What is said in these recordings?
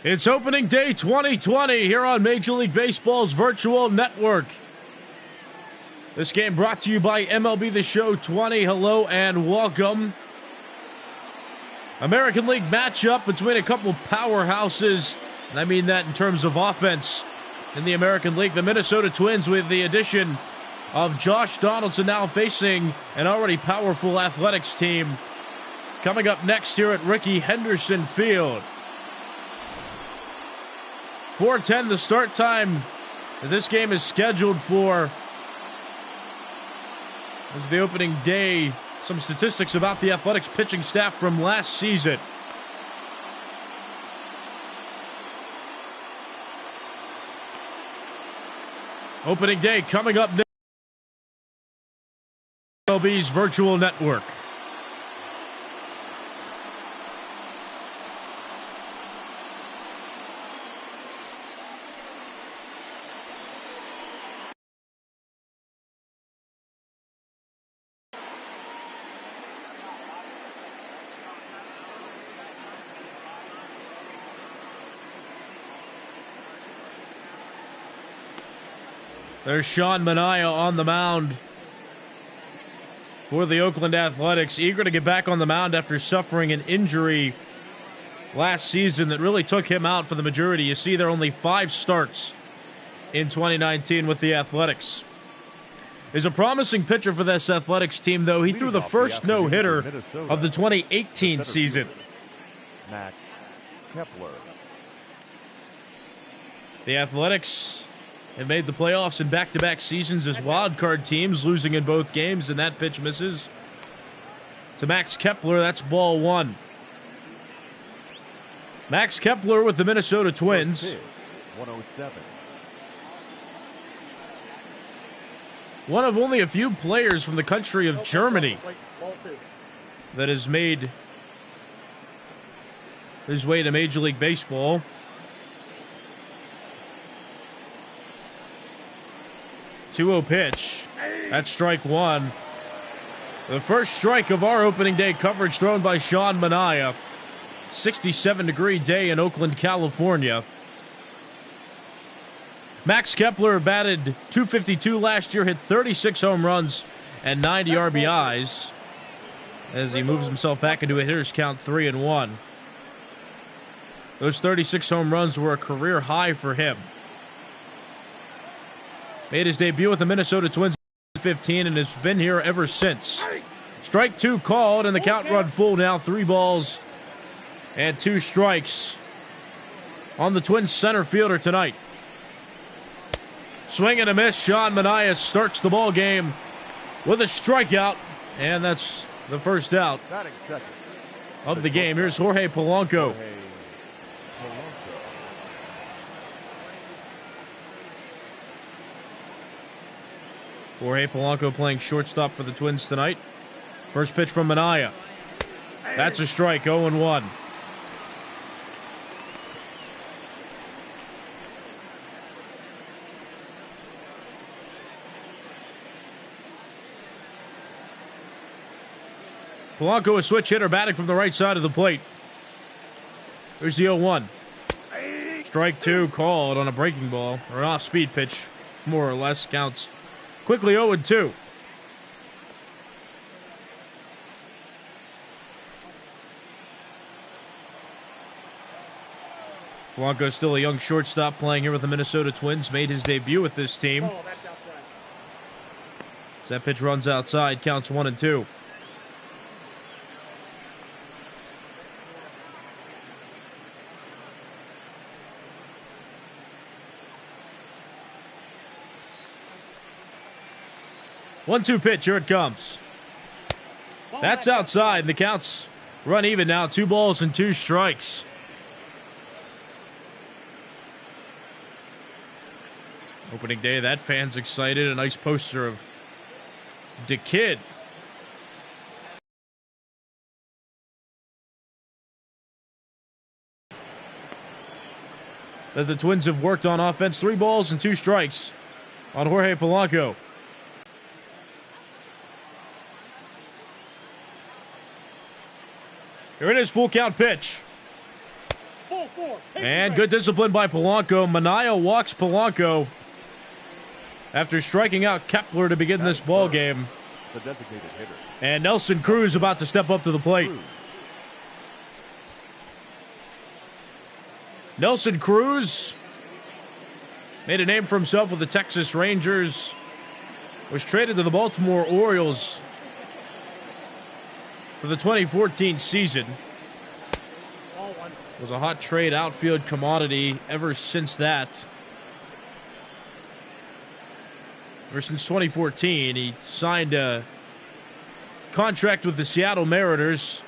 It's opening day 2020 here on Major League Baseball's virtual network. This game brought to you by MLB The Show 20. Hello and welcome. American League matchup between a couple powerhouses, and I mean that in terms of offense in the American League. The Minnesota Twins, with the addition of Josh Donaldson, now facing an already powerful Athletics team. Coming up next here at Rickey Henderson Field. 4:10 the start time that this game is scheduled for. This is the opening day. Some statistics about the Athletics pitching staff from last season. Opening day coming up next. MLB's virtual network. There's Sean Manaea on the mound for the Oakland Athletics, eager to get back on the mound after suffering an injury last season that really took him out for the majority. You see, there are only 5 starts in 2019 with the Athletics. He's a promising pitcher for this Athletics team, though. He threw the first no-hitter of the 2018 season. Max Kepler. The Athletics have made the playoffs in back-to-back seasons as wildcard teams, losing in both games, and that pitch misses to Max Kepler. That's ball 1. Max Kepler with the Minnesota Twins. 107. One of only a few players from the country of Germany that has made his way to Major League Baseball. 2-0 pitch. That's strike 1. The first strike of our opening day coverage thrown by Sean Manaea. 67-degree day in Oakland, California. Max Kepler batted .252 last year, hit 36 home runs and 90 RBIs as he moves himself back into a hitter's count 3-1. Those 36 home runs were a career high for him. Made his debut with the Minnesota Twins in 2015 and has been here ever since. Strike 2 called, and the count run full now. 3 balls and 2 strikes on the Twins center fielder tonight. Swing and a miss. Sean Manaea starts the ball game with a strikeout, and that's the first out of the game. Here's Jorge Polanco. Jorge Polanco playing shortstop for the Twins tonight. First pitch from Manaea. That's a strike, 0-1. Polanco, a switch hitter, batting from the right side of the plate. There's the 0-1. Strike 2 called on a breaking ball, or an off-speed pitch, more or less, counts quickly 0-2. Polanco, still a young shortstop playing here with the Minnesota Twins, made his debut with this team. As that pitch runs outside, counts 1-2. One-two pitch, here it comes. That's outside. The counts run even now. 2 balls and 2 strikes. Opening day, that fan's excited. A nice poster of the Kid. That the Twins have worked on offense. 3 balls and 2 strikes on Jorge Polanco. Here it is, full count pitch. And good discipline by Polanco. Minaya walks Polanco after striking out Kepler to begin this ball game. The designated hitter. And Nelson Cruz about to step up to the plate. Nelson Cruz made a name for himself with the Texas Rangers. Was traded to the Baltimore Orioles for the 2014 season. Was a hot trade outfield commodity ever since that. Ever since 2014, he signed a contract with the Seattle Mariners.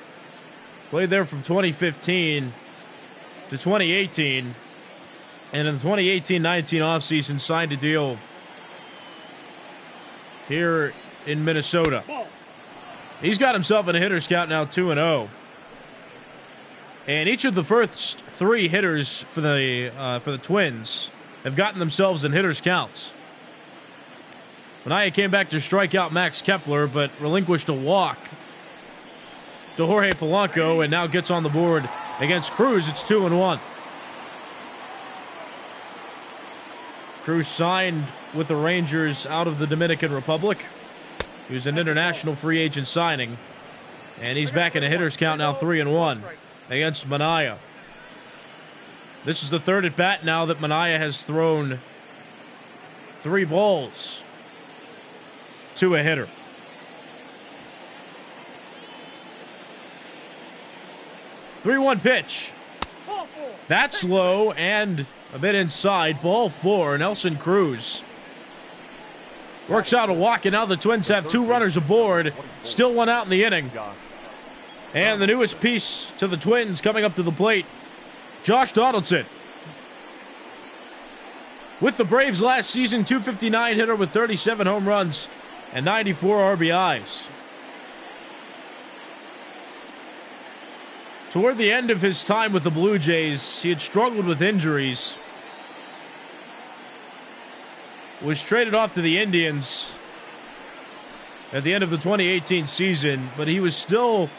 Played there from 2015 to 2018. And in the 2018-19 offseason, signed a deal here in Minnesota. He's got himself in a hitter's count now, 2-0. And each of the first three hitters for the Twins have gotten themselves in hitters' counts. Minaya came back to strike out Max Kepler, but relinquished a walk to Jorge Polanco, and now gets on the board against Cruz. It's 2-1. Cruz signed with the Rangers out of the Dominican Republic. He was an international free agent signing, and he's back in a hitter's count now, 3-1. Against Minaya. This is the third at bat now that Minaya has thrown 3 balls to a hitter. Three-one pitch. That's low and a bit inside. Ball 4. Nelson Cruz works out a walk, and now the Twins have 2 runners aboard. Still 1 out in the inning. And the newest piece to the Twins coming up to the plate, Josh Donaldson. With the Braves last season, .259 hitter with 37 home runs and 94 RBIs. Toward the end of his time with the Blue Jays, he had struggled with injuries. Was traded off to the Indians at the end of the 2018 season, but he was still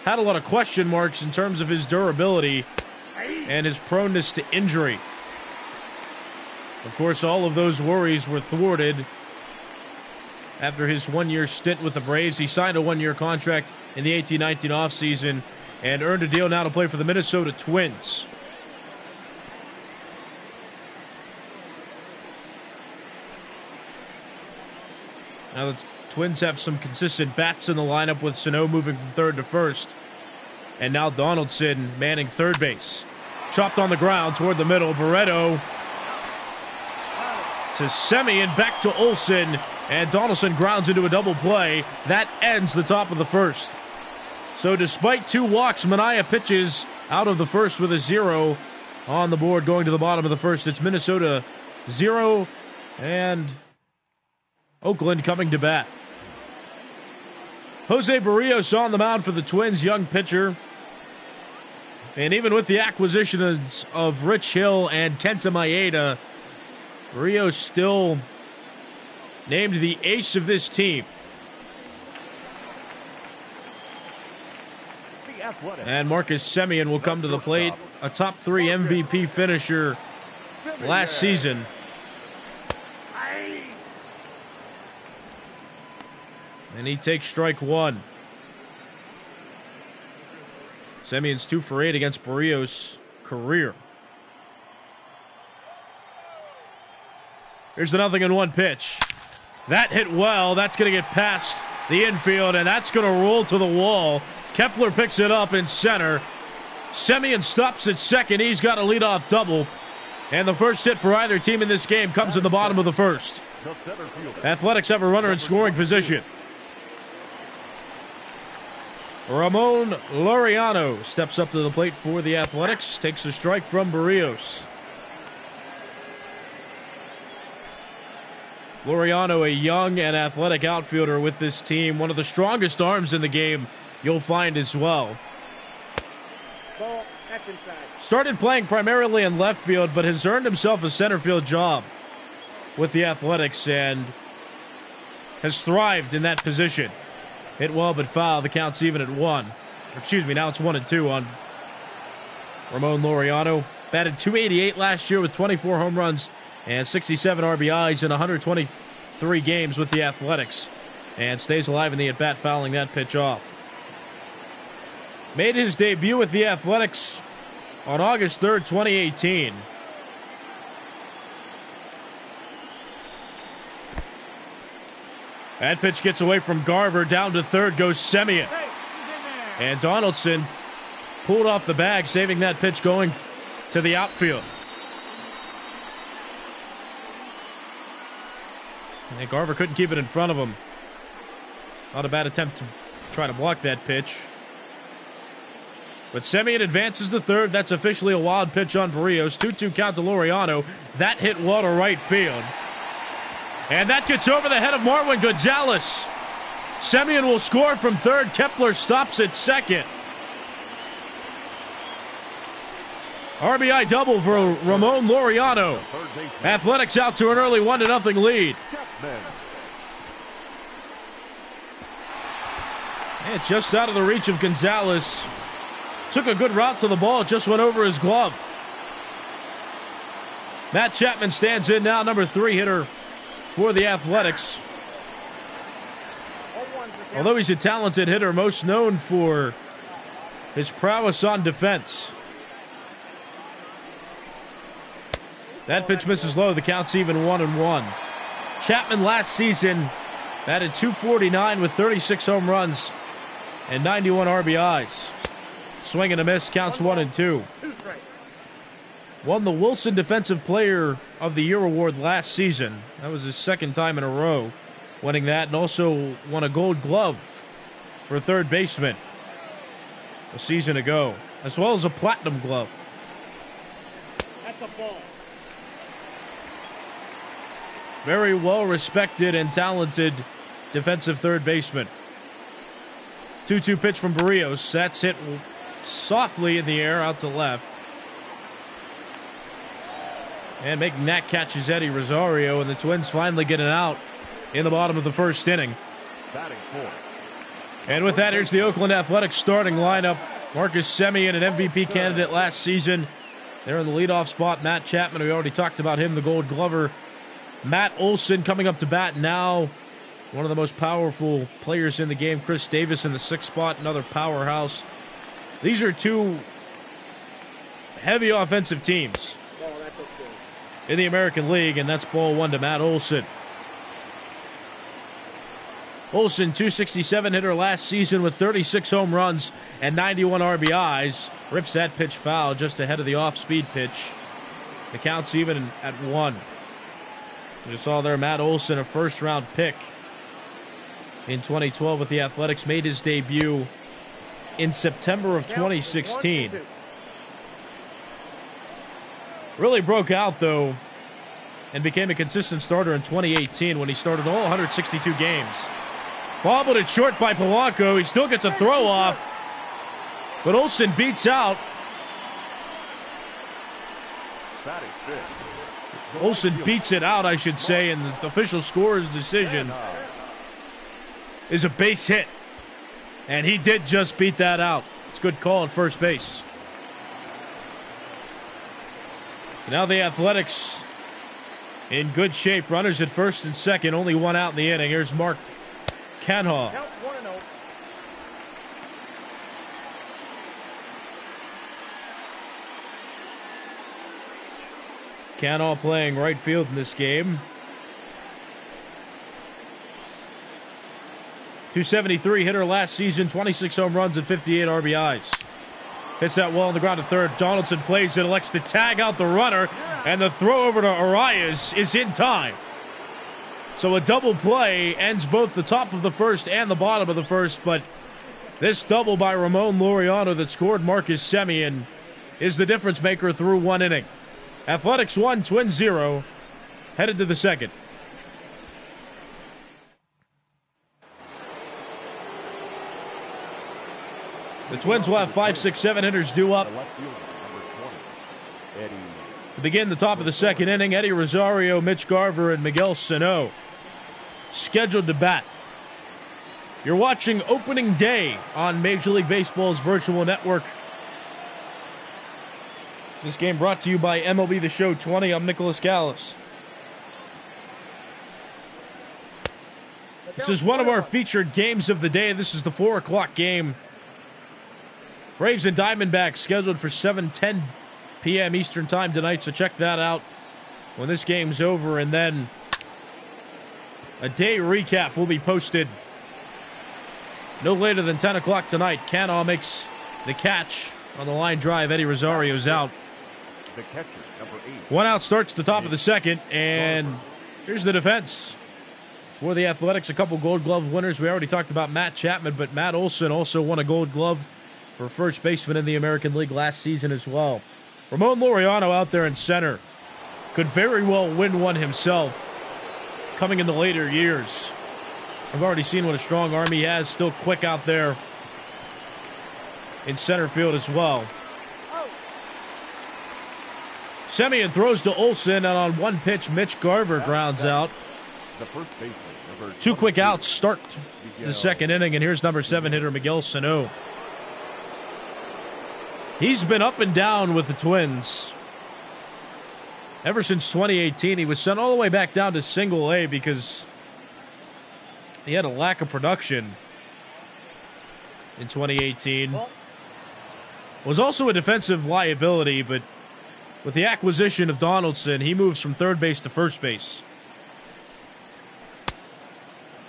had a lot of question marks in terms of his durability and his proneness to injury. Of course, all of those worries were thwarted after his 1-year stint with the Braves. He signed a 1-year contract in the 18-19 offseason and earned a deal now to play for the Minnesota Twins. Now the Twins have some consistent bats in the lineup, with Sano moving from third to first. And now Donaldson manning third base. Chopped on the ground toward the middle. Barreto to Semien, back to Olsen. And Donaldson grounds into a double play. That ends the top of the first. So despite 2 walks, Minaya pitches out of the first with a 0 on the board going to the bottom of the first. It's Minnesota 0 and Oakland coming to bat. Jose Barrios on the mound for the Twins, young pitcher. And even with the acquisitions of Rich Hill and Kenta Maeda, Barrios still named the ace of this team. And Marcus Semien will come to the plate, a top 3 MVP finisher last season. And he takes strike 1. Semien's 2 for 8 against Barrios' career. Here's the 0-1 pitch. That hit well. That's going to get past the infield, and that's going to roll to the wall. Kepler picks it up in center. Semien stops at second. He's got a leadoff double. And the first hit for either team in this game comes in the bottom of the first. Athletics have a runner in scoring position. Ramon Laureano steps up to the plate for the Athletics. Takes a strike from Barrios. Laureano, a young and athletic outfielder with this team. One of the strongest arms in the game you'll find as well. Ball, that's inside. Started playing primarily in left field, but has earned himself a center field job with the Athletics and has thrived in that position. Hit well but foul. The count's even at 1. Excuse me, now it's 1-2 on Ramon Laureano batted .288 last year with 24 home runs and 67 RBIs in 123 games with the Athletics, and stays alive in the at-bat, fouling that pitch off. Made his debut with the Athletics on August 3rd, 2018. That pitch gets away from Garver. Down to third goes Semien. And Donaldson pulled off the bag, saving that pitch going to the outfield. And Garver couldn't keep it in front of him. Not a bad attempt to try to block that pitch. But Semien advances to third. That's officially a wild pitch on Barrios. 2-2 count to Laureano. That hit well to right field. And that gets over the head of Marwin Gonzalez. Semien will score from third. Kepler stops at second. RBI double for Ramon Laureano. Athletics out to an early 1-0 lead. And just out of the reach of Gonzalez. Took a good route to the ball. It just went over his glove. Matt Chapman stands in now, number 3 hitter for the Athletics. Although he's a talented hitter, most known for his prowess on defense. That pitch misses low. The count's even 1-1. Chapman last season batted .249 with 36 home runs and 91 RBIs. Swing and a miss, counts 1-2. Won the Wilson Defensive Player of the Year award last season. That was his second time in a row winning that, and also won a Gold Glove for third baseman a season ago, as well as a Platinum Glove. That's a ball. Very well respected and talented defensive third baseman. 2-2 pitch from Barrios. That's hit softly in the air out to left. And making that catch is Eddie Rosario, and the Twins finally get it out in the bottom of the first inning. And with that, here's the Oakland Athletics starting lineup. Marcus Semien, an MVP candidate last season. There in the leadoff spot, Matt Chapman, we already talked about him, the Gold Glover. Matt Olson coming up to bat now. One of the most powerful players in the game. Chris Davis in the 6th spot, another powerhouse. These are two heavy offensive teams in the American League, and that's ball 1 to Matt Olson. Olson, .267 hitter last season with 36 home runs and 91 RBIs. Rips that pitch foul just ahead of the off-speed pitch. The count's even at 1. You saw there Matt Olson, a first-round pick in 2012 with the Athletics, made his debut in September of 2016. Really broke out, though, and became a consistent starter in 2018 when he started all 162 games. Bobbled it short by Polanco. He still gets a throw off, but Olson beats out. Olson beats it out, I should say, and the official scorer's decision is a base hit. And he did just beat that out. It's a good call at first base. Now the Athletics in good shape. Runners at first and second. Only one out in the inning. Here's Mark Canha. Canha playing right field in this game. .273 hitter last season. 26 home runs and 58 RBIs. Hits that well on the ground to third. Donaldson plays it, elects to tag out the runner, and the throw over to Arias is in time. So a double play ends both the top of the first and the bottom of the first, but this double by Ramon Laureano that scored Marcus Semien is the difference maker through one inning. Athletics 1, Twins 0, headed to the second. The Twins will have 5, 6, 7 hitters due up. To begin the top of the second inning, Eddie Rosario, Mitch Garver, and Miguel Sano scheduled to bat. You're watching opening day on Major League Baseball's virtual network. This game brought to you by MLB The Show 20. I'm Nicholas Callis. This is one of our featured games of the day. This is the 4 o'clock game. Braves and Diamondbacks scheduled for 7:10 p.m. Eastern Time tonight, so check that out when this game's over. And then a day recap will be posted no later than 10 o'clock tonight. Cano makes the catch on the line drive. Eddie Rosario's out. The catcher, number 8. 1 out starts the top of the second, and here's the defense for the Athletics. A couple Gold Glove winners. We already talked about Matt Chapman, but Matt Olson also won a Gold Glove for first baseman in the American League last season as well. Ramon Laureano out there in center could very well win one himself coming in the later years. I've already seen what a strong arm he has. Still quick out there in center field as well. Semien throws to Olson, and on one pitch, Mitch Garver grounds out. The first baseman, number 2 quick outs start the second inning, and here's number 7 hitter Miguel Sano. He's been up and down with the Twins ever since 2018. He was sent all the way back down to Single A because he had a lack of production in 2018. Was also a defensive liability, but with the acquisition of Donaldson, he moves from third base to first base.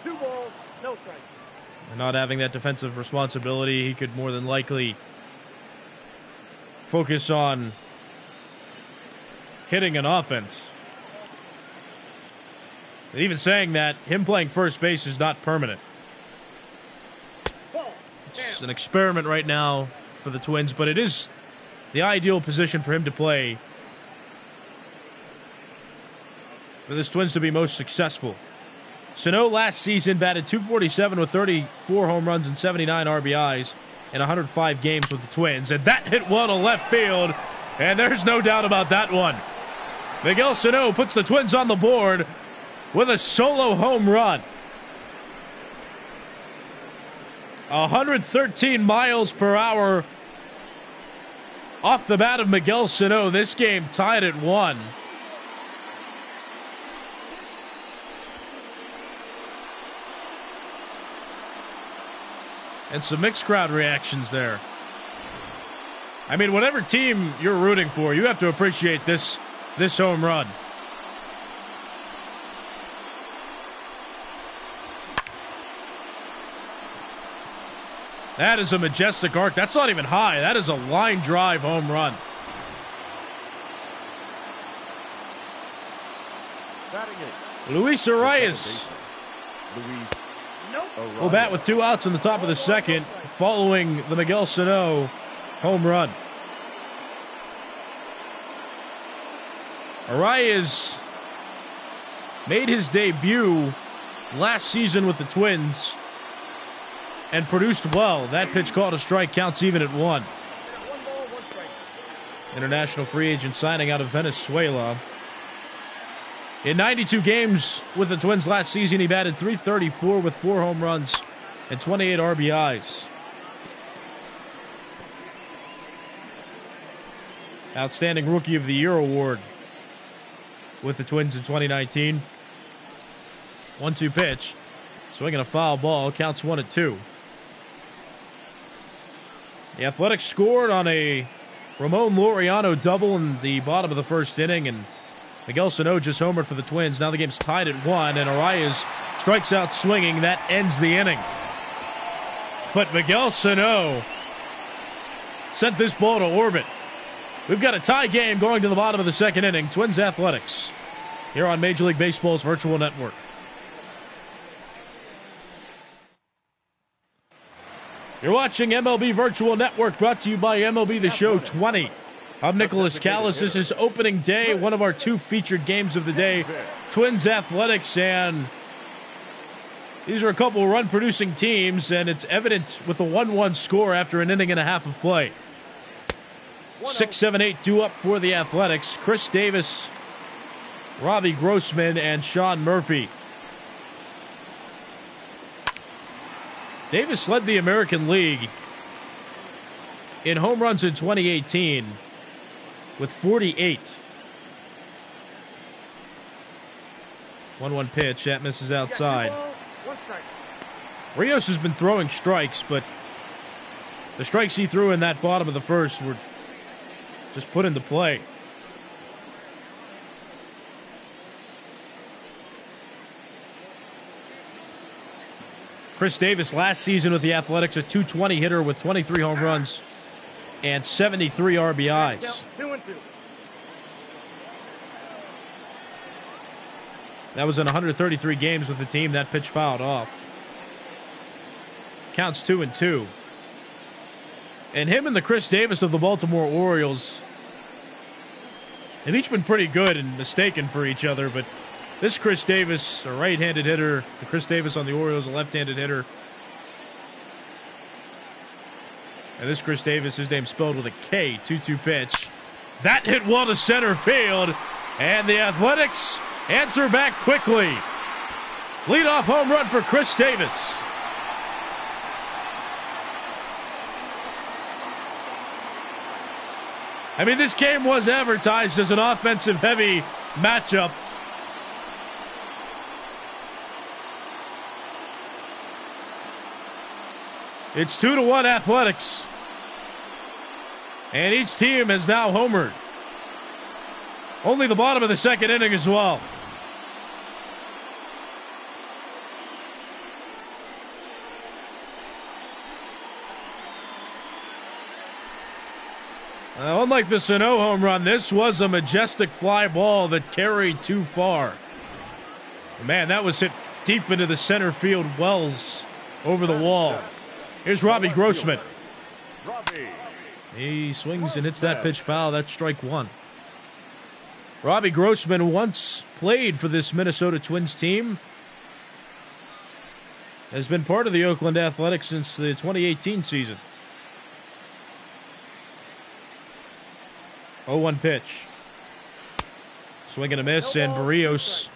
2 balls, no strikes. And not having that defensive responsibility, he could more than likely focus on hitting an offense. And even saying that, him playing first base is not permanent. It's an experiment right now for the Twins, but it is the ideal position for him to play for this Twins to be most successful. Sano last season batted .247 with 34 home runs and 79 RBIs in 105 games with the Twins, and that hit one to left field, and there's no doubt about that one. Miguel Sano puts the Twins on the board with a solo home run. 113 miles per hour off the bat of Miguel Sano. This game tied at 1. And some mixed crowd reactions there. I mean, whatever team you're rooting for, you have to appreciate this home run. That is a majestic arc. That's not even high. That is a line drive home run. Luis Arias will bat with 2 outs in the top of the second following the Miguel Sano home run. Arias made his debut last season with the Twins and produced well. That pitch called a strike, counts even at 1. 1 ball, 1 strike. International free agent signing out of Venezuela. In 92 games with the Twins last season, he batted .334 with 4 home runs and 28 RBIs. Outstanding Rookie of the Year award with the Twins in 2019. 1-2 pitch. Swinging a foul ball. Counts 1-2. The Athletics scored on a Ramon Laureano double in the bottom of the first inning, and Miguel Sano just homered for the Twins. Now the game's tied at 1, and Arias strikes out swinging. That ends the inning. But Miguel Sano sent this ball to orbit. We've got a tie game going to the bottom of the second inning. Twins Athletics here on Major League Baseball's Virtual Network. You're watching MLB Virtual Network, brought to you by MLB The Show 20. I'm Nicholas Callis. This is opening day, one of our 2 featured games of the day. Twins Athletics, and these are a couple run-producing teams, and it's evident with a 1-1 score after an inning and a half of play. 6, 7, 8 due up for the Athletics. Chris Davis, Robbie Grossman, and Sean Murphy. Davis led the American League in home runs in 2018 with 48. 1-1 pitch. That misses outside. 2 balls, 1 strike. Rios has been throwing strikes, but the strikes he threw in that bottom of the first were just put into play. Chris Davis last season with the Athletics, a .220 hitter with 23 home runs and 73 RBIs. 2-2. That was in 133 games with the team. That pitch fouled off. Counts 2-2. And him and the Chris Davis of the Baltimore Orioles have each been pretty good and mistaken for each other, but this Chris Davis, a right-handed hitter, the Chris Davis on the Orioles, a left-handed hitter. And this Chris Davis, his name's spelled with a K, 2-2 pitch. That hit well to center field, and the Athletics answer back quickly. Leadoff home run for Chris Davis. I mean, this game was advertised as an offensive-heavy matchup. It's 2-1 Athletics. And each team has now homered. Only the bottom of the second inning as well. Unlike the Sano home run, this was a majestic fly ball that carried too far. Man, that was hit deep into the center field wells over the wall. Here's Robbie Grossman. He swings and hits that pitch foul. That's strike one. Robbie Grossman once played for this Minnesota Twins team. Has been part of the Oakland Athletics since the 2018 season. 0-1 pitch. Swing and a miss, and Barrios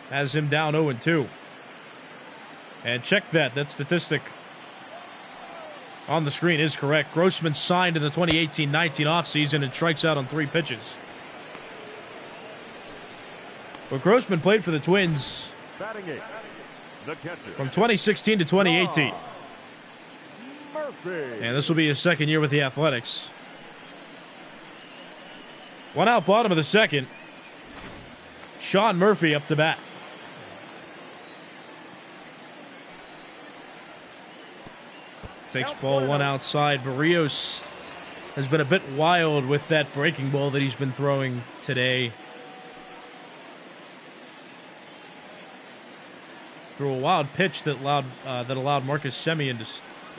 has him down 0-2. And check that. That statistic on the screen is correct. Grossman signed in the 2018-19 offseason and strikes out on 3 pitches. But Grossman played for the Twins from 2016 to 2018. And this will be his second year with the Athletics. 1 out, bottom of the second. Sean Murphy up to bat. Takes ball 1 outside. Barrios has been a bit wild with that breaking ball that he's been throwing today. Threw a wild pitch that allowed Marcus Semien to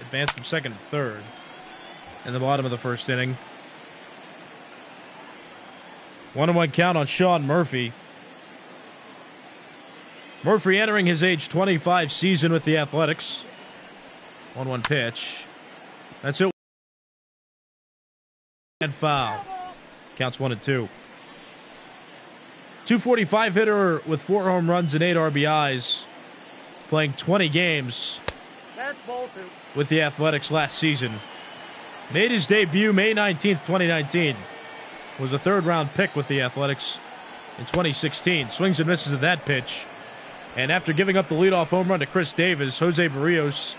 advance from second to third in the bottom of the first inning. 1-1 count on Sean Murphy. Murphy entering his age 25 season with the Athletics. 1-1 pitch. That's it. And foul. Counts 1-2. 245 hitter with 4 home runs and 8 RBIs. Playing 20 games with the Athletics last season. Made his debut May 19th, 2019. Was a 3rd-round pick with the Athletics in 2016. Swings and misses at that pitch. And after giving up the leadoff home run to Chris Davis, Jose Barrios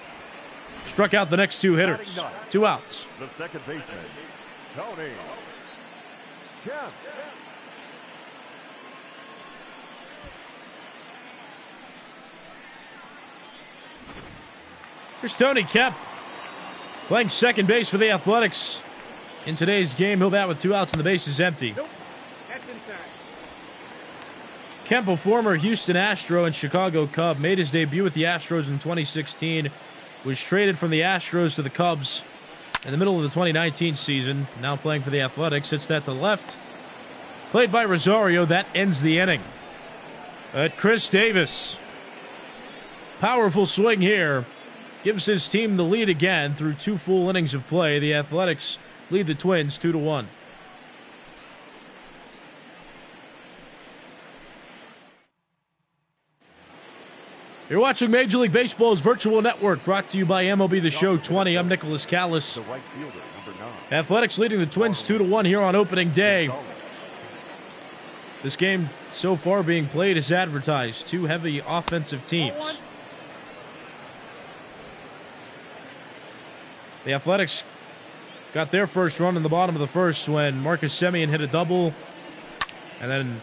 struck out the next 2 hitters. 2 outs. The second baseman, Tony Kemp. Here's Tony Kemp playing second base for the Athletics. In today's game, he'll bat with 2 outs and the base is empty. Nope. That's inside. Kemp, a former Houston Astro and Chicago Cub, made his debut with the Astros in 2016. Was traded from the Astros to the Cubs in the middle of the 2019 season. Now playing for the Athletics. Hits that to the left. Played by Rosario. That ends the inning. At Chris Davis. Powerful swing here. Gives his team the lead again through 2 full innings of play. The Athletics lead the Twins 2-1. You're watching Major League Baseball's virtual network, brought to you by MLB The Show 20. I'm Nicholas Callis. The right fielder, number 9. Athletics leading the Twins 2-1 here on opening day. This game so far being played as advertised. Two heavy offensive teams. The Athletics got their first run in the bottom of the first when Marcus Semien hit a double. And then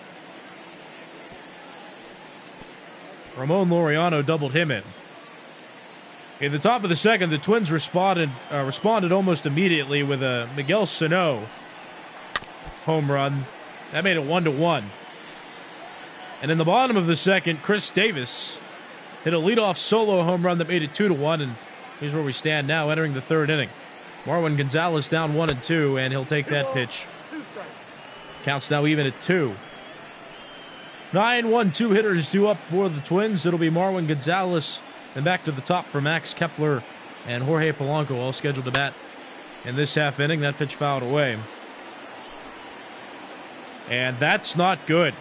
Ramon Laureano doubled him in. In the top of the second, the Twins responded almost immediately with a Miguel Sano home run. That made it 1-1. And in the bottom of the second, Chris Davis hit a leadoff solo home run that made it 2-1. And here's where we stand now, entering the third inning. Marwin Gonzalez down 1-2, and he'll take that pitch. Counts now even at 2. 9-1-2 hitters due up for the Twins. It'll be Marwin Gonzalez. Then back to the top for Max Kepler and Jorge Polanco, all scheduled to bat in this half inning. That pitch fouled away. And that's not good.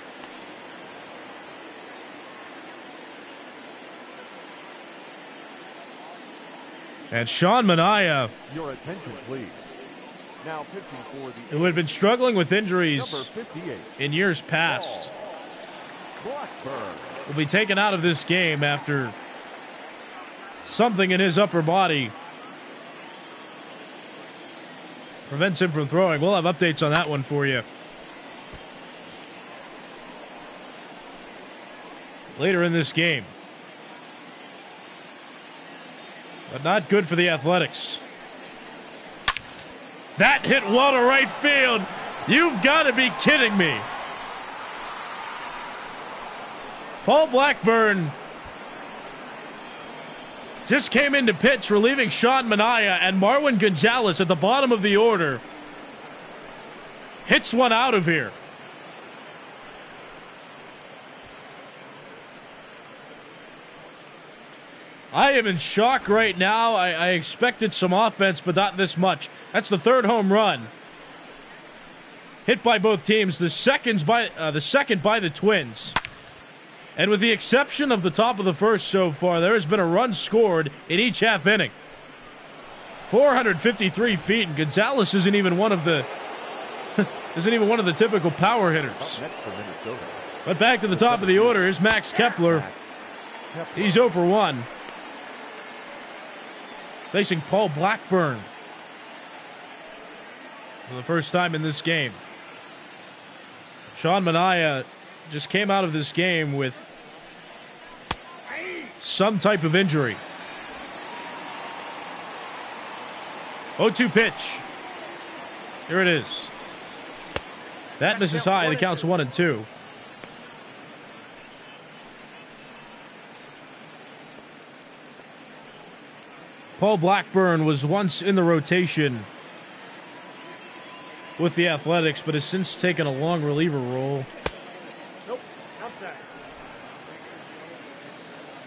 And Sean Manaea, Your attention, please. Now pitching for the who had been struggling with injuries number 58. in years past, Blackburn. will be taken out of this game after something in his upper body prevents him from throwing. We'll have updates on that one for you later in this game. But not good for the Athletics. That hit well to right field. You've got to be kidding me. Paul Blackburn just came in to pitch, relieving Sean Manaea, and Marwin Gonzalez at the bottom of the order hits one out of here. I am in shock right now. I expected some offense, but not this much. That's the third home run hit by both teams. The second by the Twins. And with the exception of the top of the first so far, there has been a run scored in each half inning. 453 feet, and Gonzalez isn't even one of the typical power hitters. But back to the top of the order, here's Max Kepler. He's 0 for 1. Facing Paul Blackburn for the first time in this game. Sean Manaea just came out of this game with some type of injury. 0-2 pitch. Here it is. That misses high. The count's 1-2. Paul Blackburn was once in the rotation with the Athletics, but has since taken a long reliever role. Nope, outside.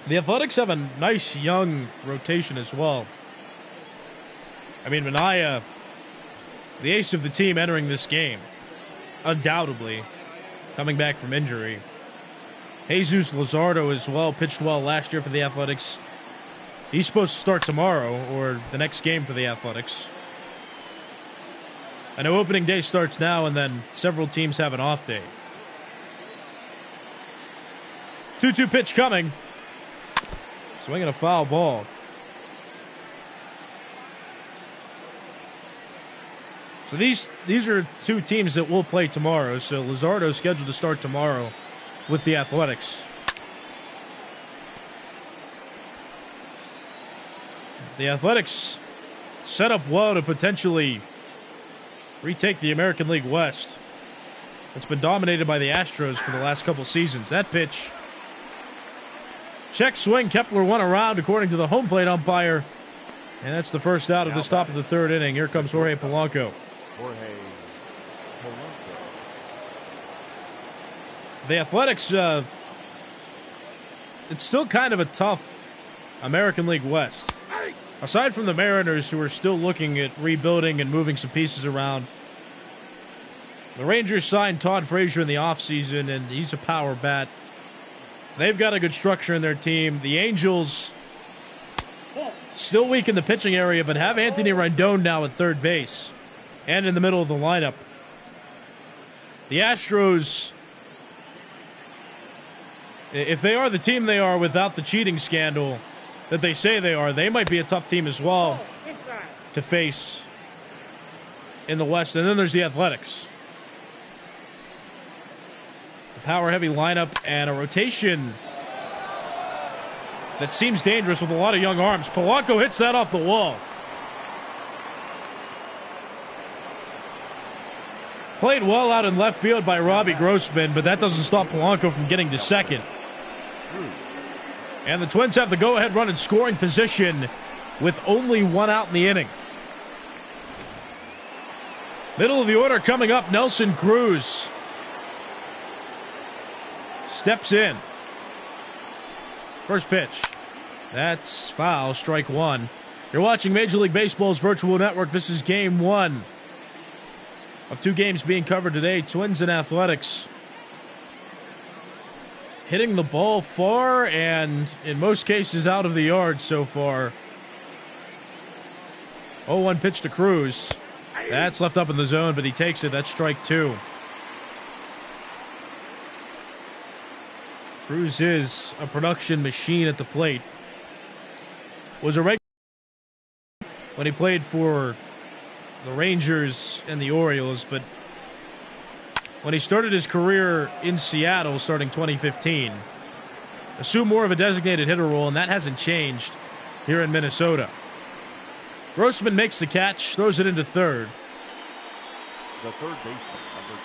The Athletics have a nice young rotation as well. I mean, Manaea, the ace of the team entering this game, undoubtedly coming back from injury. Jesus Luzardo as well, pitched well last year for the Athletics. He's supposed to start tomorrow, or the next game for the Athletics. I know opening day starts now, and then several teams have an off day. 2-2 pitch coming. Swinging a foul ball. So these are two teams that will play tomorrow. So Luzardo is scheduled to start tomorrow with the Athletics. The Athletics set up well to potentially retake the American League West. It's been dominated by the Astros for the last couple seasons. That pitch. Check swing. Kepler won around according to the home plate umpire. And that's the first out of this top of the third inning. Here comes Jorge Polanco. The Athletics, it's still kind of a tough American League West. Aside from the Mariners, who are still looking at rebuilding and moving some pieces around, the Rangers signed Todd Frazier in the offseason, and he's a power bat. They've got a good structure in their team. The Angels still weak in the pitching area, but have Anthony Rendon now at third base and in the middle of the lineup. The Astros, if they are the team they are without the cheating scandal that they say they are, they might be a tough team as well to face in the West. And then there's the Athletics. The power-heavy lineup and a rotation that seems dangerous with a lot of young arms. Polanco hits that off the wall. Played well out in left field by Robbie Grossman, but that doesn't stop Polanco from getting to second. And the Twins have the go-ahead run in scoring position with only one out in the inning. Middle of the order coming up, Nelson Cruz steps in. First pitch. That's foul, strike one. You're watching Major League Baseball's virtual network. This is game one of two games being covered today. Twins and Athletics hitting the ball far and in most cases out of the yard so far. 0-1 pitch to Cruz. That's left up in the zone, but he takes it. That's strike two. Cruz is a production machine at the plate. Was a regular when he played for the Rangers and the Orioles, but when he started his career in Seattle starting 2015, assumed more of a designated hitter role, and that hasn't changed here in Minnesota. Grossman makes the catch, throws it into third. The third baseman, number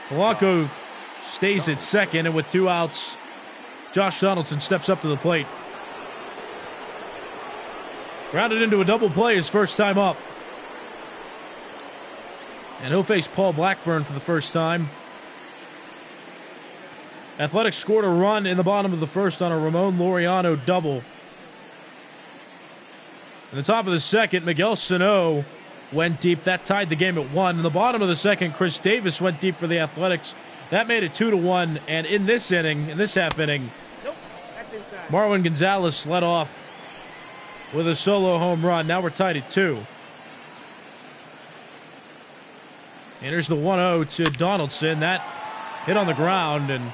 24. Polanco stays at second, and with two outs, Josh Donaldson steps up to the plate. Grounded into a double play his first time up. And he'll face Paul Blackburn for the first time. Athletics scored a run in the bottom of the first on a Ramon Laureano double. In the top of the second, Miguel Sano went deep. That tied the game at 1. In the bottom of the second, Chris Davis went deep for the Athletics. That made it 2-1. And in this inning, in this half inning, Marwin Gonzalez led off with a solo home run. Now we're tied at 2. And here's the 1-0 to Donaldson. That hit on the ground and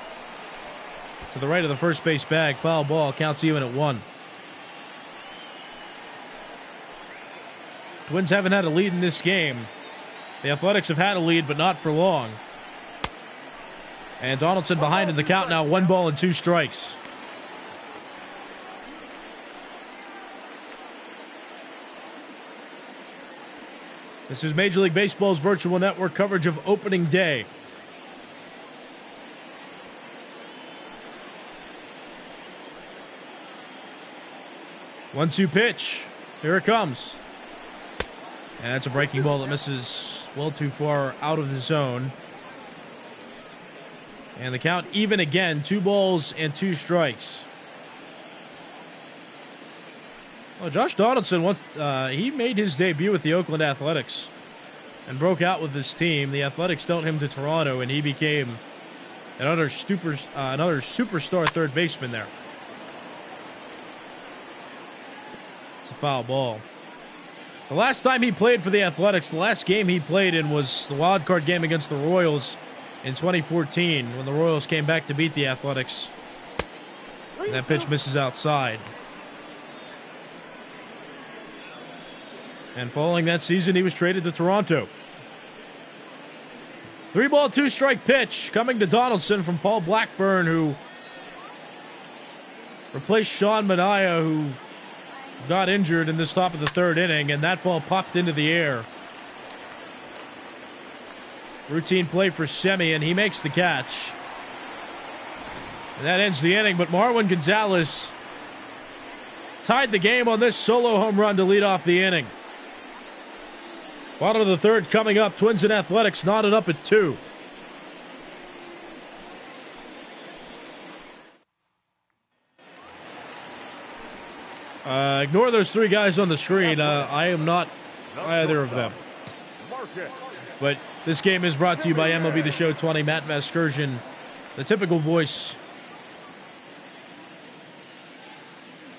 to the right of the first base bag. Foul ball. Counts even at 1. Twins haven't had a lead in this game. The Athletics have had a lead, but not for long. And Donaldson behind in the count now. 1 ball and 2 strikes. This is Major League Baseball's virtual network coverage of opening day. One-two pitch. Here it comes. And that's a breaking ball that misses well too far out of the zone. And the count even again. 2 balls and 2 strikes. Well, Josh Donaldson, once he made his debut with the Oakland Athletics and broke out with this team. The Athletics dealt him to Toronto, and he became another superstar third baseman there. It's a foul ball. The last time he played for the Athletics, the last game he played in was the wild card game against the Royals in 2014 when the Royals came back to beat the Athletics. And that pitch misses outside. And following that season, he was traded to Toronto. 3-ball, 2-strike pitch coming to Donaldson from Paul Blackburn, who replaced Sean Manaea, who got injured in this top of the third inning, and that ball popped into the air. Routine play for Semien. He makes the catch. And that ends the inning, but Marwin Gonzalez tied the game on this solo home run to lead off the inning. Bottom of the third coming up. Twins and Athletics knotted up at 2. Ignore those 3 guys on the screen. I am not either of them. But this game is brought to you by MLB The Show 20. Matt Vasgersian, the typical voice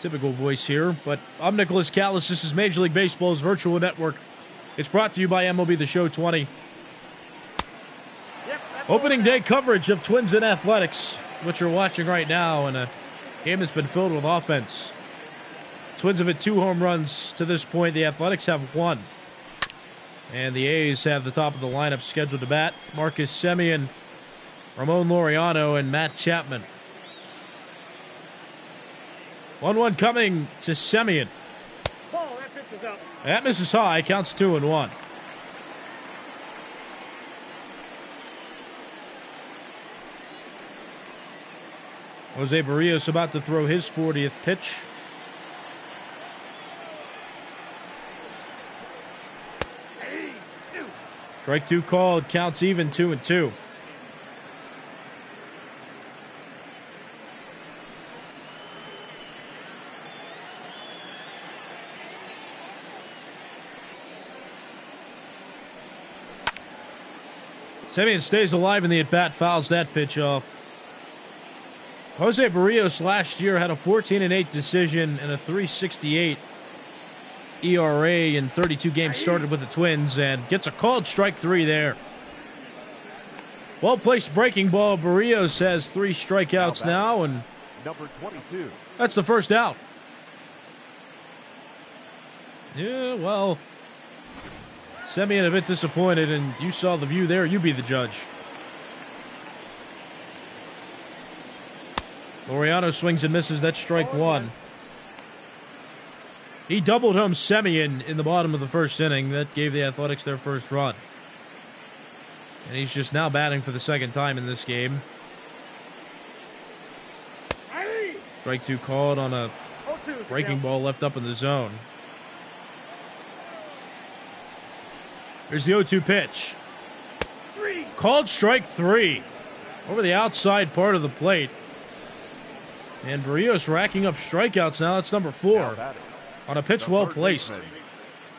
typical voice here, but I'm Nicholas Callis. This is Major League Baseball's virtual network. It's brought to you by MLB The Show 20. Opening day coverage of Twins and Athletics, which you're watching right now, in a game that's been filled with offense. Twins have hit 2 home runs to this point. The Athletics have 1. And the A's have the top of the lineup scheduled to bat. Marcus Semien, Ramon Laureano, and Matt Chapman. 1-1 coming to Semien. Ball, that pitch is up. That misses high, counts 2-1. Jose Barrios about to throw his 40th pitch. Strike 2 called, counts even 2-2. Semien stays alive in the at-bat, fouls that pitch off. Jose Barrios last year had a 14-8 decision and a 3.68 ERA in 32 games started with the Twins, and gets a called strike 3 there. Well-placed breaking ball. Barrios has 3 strikeouts now, and Number 22. that's the first out. Yeah, well, Semien a bit disappointed, and you saw the view there. You be the judge. Laureano swings and misses. That's strike 1. He doubled home Semien in the bottom of the first inning. That gave the Athletics their first run. And he's just now batting for the second time in this game. Strike 2 called on a breaking ball left up in the zone. Here's the 0-2 pitch. Called strike 3 over the outside part of the plate. And Barrios racking up strikeouts now. That's number 4 on a pitch well placed.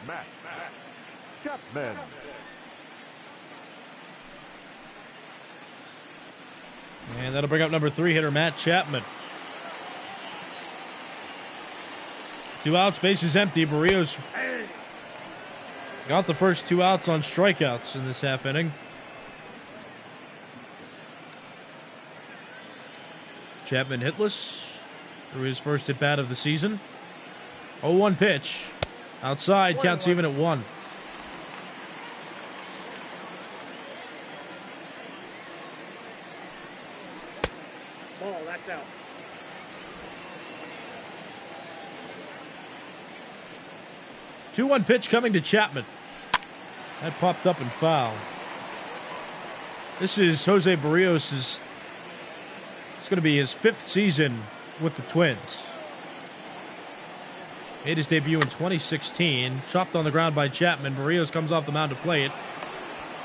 Matt Chapman. And that'll bring up number 3 hitter Matt Chapman. 2 outs, bases empty. Barrios got the first 2 outs on strikeouts in this half inning. Chapman hitless through his first at bat of the season. 0-1 pitch. Outside, counts even at 1. Ball, that's out. Two-one pitch coming to Chapman. That popped up and foul. This is Jose Barrios'. It's going to be his 5th season with the Twins. Made his debut in 2016. Chopped on the ground by Chapman. Barrios comes off the mound to play it.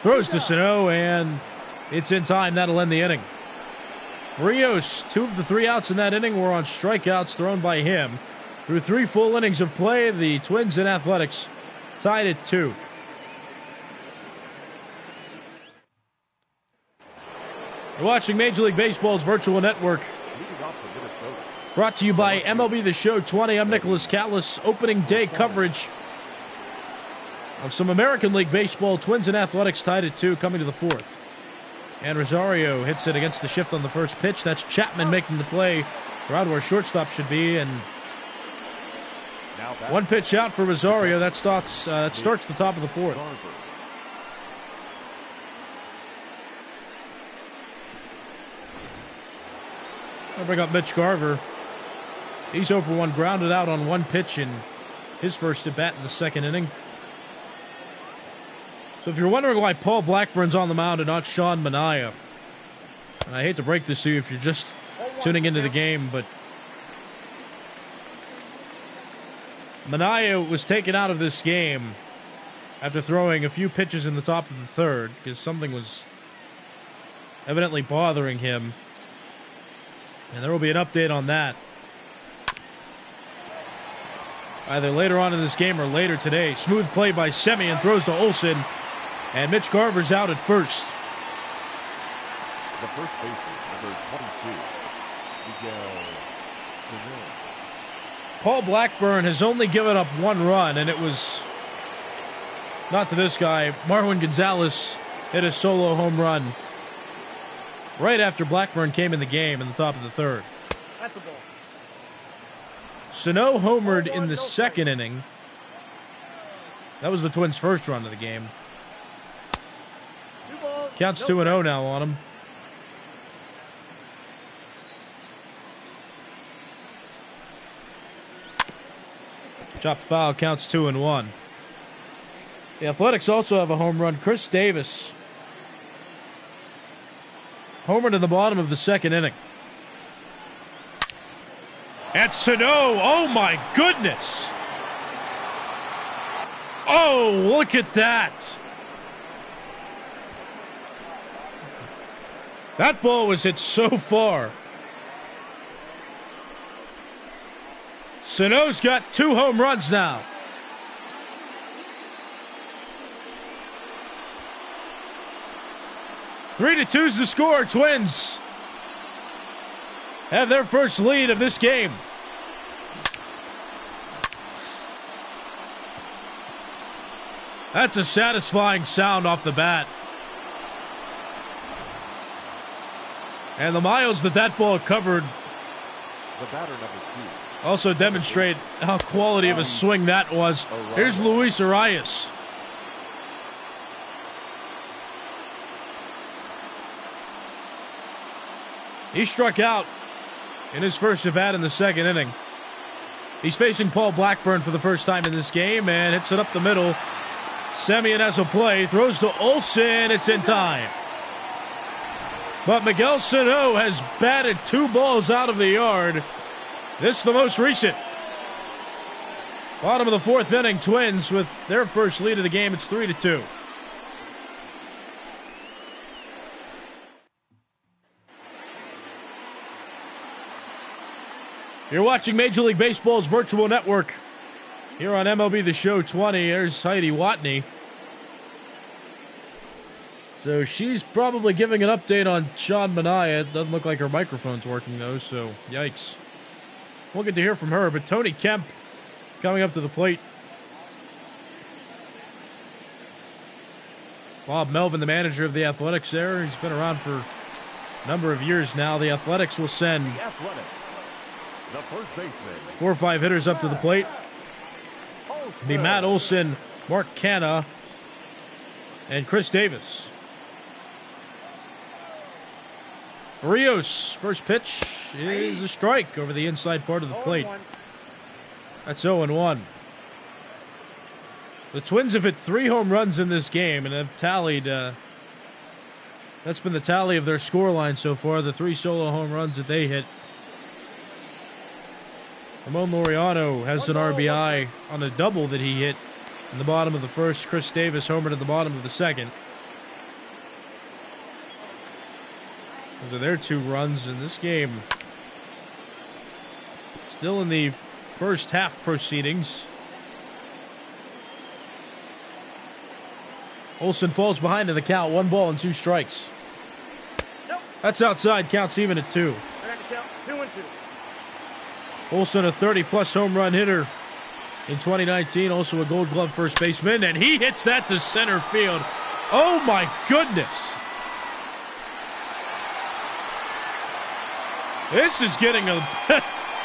Throws to Sano, and it's in time. That'll end the inning. Barrios, 2 of the 3 outs in that inning were on strikeouts thrown by him. Through 3 full innings of play, the Twins and Athletics tied at 2. You're watching Major League Baseball's virtual network. Brought to you by MLB The Show 20. I'm Nicholas Callis. Opening day coverage of some American League Baseball. Twins and Athletics tied at 2, coming to the 4th. And Rosario hits it against the shift on the first pitch. That's Chapman making the play around where shortstop should be. And 1 pitch out for Rosario. That starts the top of the 4th. I'll bring up Mitch Garver. He's 0 for 1, grounded out on 1 pitch in his first at bat in the second inning. So if you're wondering why Paul Blackburn's on the mound and not Sean Manaea, and I hate to break this to you if you're just tuning into the game, but Manaea was taken out of this game after throwing a few pitches in the top of the 3rd because something was evidently bothering him. And there will be an update on that either later on in this game or later today. Smooth play by Semien, throws to Olsen, and Mitch Garver's out at first. The first baseman, number 22, Miguel Sano. Paul Blackburn has only given up one run, and it was not to this guy. Marwin Gonzalez hit a solo home run right after Blackburn came in the game in the top of the third. That's the ball. Sano homered in the second inning. That was the Twins' first run of the game. Two balls, Counts no 2-0 now on him. Chopped foul, counts 2-1. The Athletics also have a home run. Chris Davis homered in the bottom of the second inning. And Sano, oh my goodness! Oh, look at that! That ball was hit so far. Sano's got 2 home runs now. Three to 2's the score. Twins have their first lead of this game. That's a satisfying sound off the bat. And the miles that ball covered The batter, number 2. also demonstrate how quality of a swing that was. Here's Luis Arias. He struck out in his first at-bat in the second inning. He's facing Paul Blackburn for the first time in this game and hits it up the middle. Semien has a play, throws to Olsen, it's in time. But Miguel Sano has batted 2 balls out of the yard. This is the most recent. Bottom of the fourth inning, Twins with their first lead of the game. It's 3-2. You're watching Major League Baseball's virtual network here on MLB The Show 20. There's Heidi Watney. So she's probably giving an update on Sean Manaea. It doesn't look like her microphone's working, though, so yikes. We'll get to hear from her, but Tony Kemp coming up to the plate. Bob Melvin, the manager of the Athletics there. He's been around for a number of years now. The Athletics will send The Athletics. The first baseman. 4 or 5 hitters up to the plate. The Matt Olson, Mark Canha, and Chris Davis. Rios, first pitch is a strike over the inside part of the plate. That's 0-1. The Twins have hit 3 home runs in this game and have tallied, that's been the tally of their scoreline so far, the 3 solo home runs that they hit. Ramon Laureano has an RBI on a double that he hit in the bottom of the first. Chris Davis homered at the bottom of the second. Those are their 2 runs in this game. Still in the first half proceedings. Olsen falls behind in the count. 1 ball and 2 strikes. That's outside. Counts even at 2. 2-2. Olsen, a 30-plus home run hitter in 2019. Also a Gold Glove first baseman. And he hits that to center field. Oh, my goodness. This is getting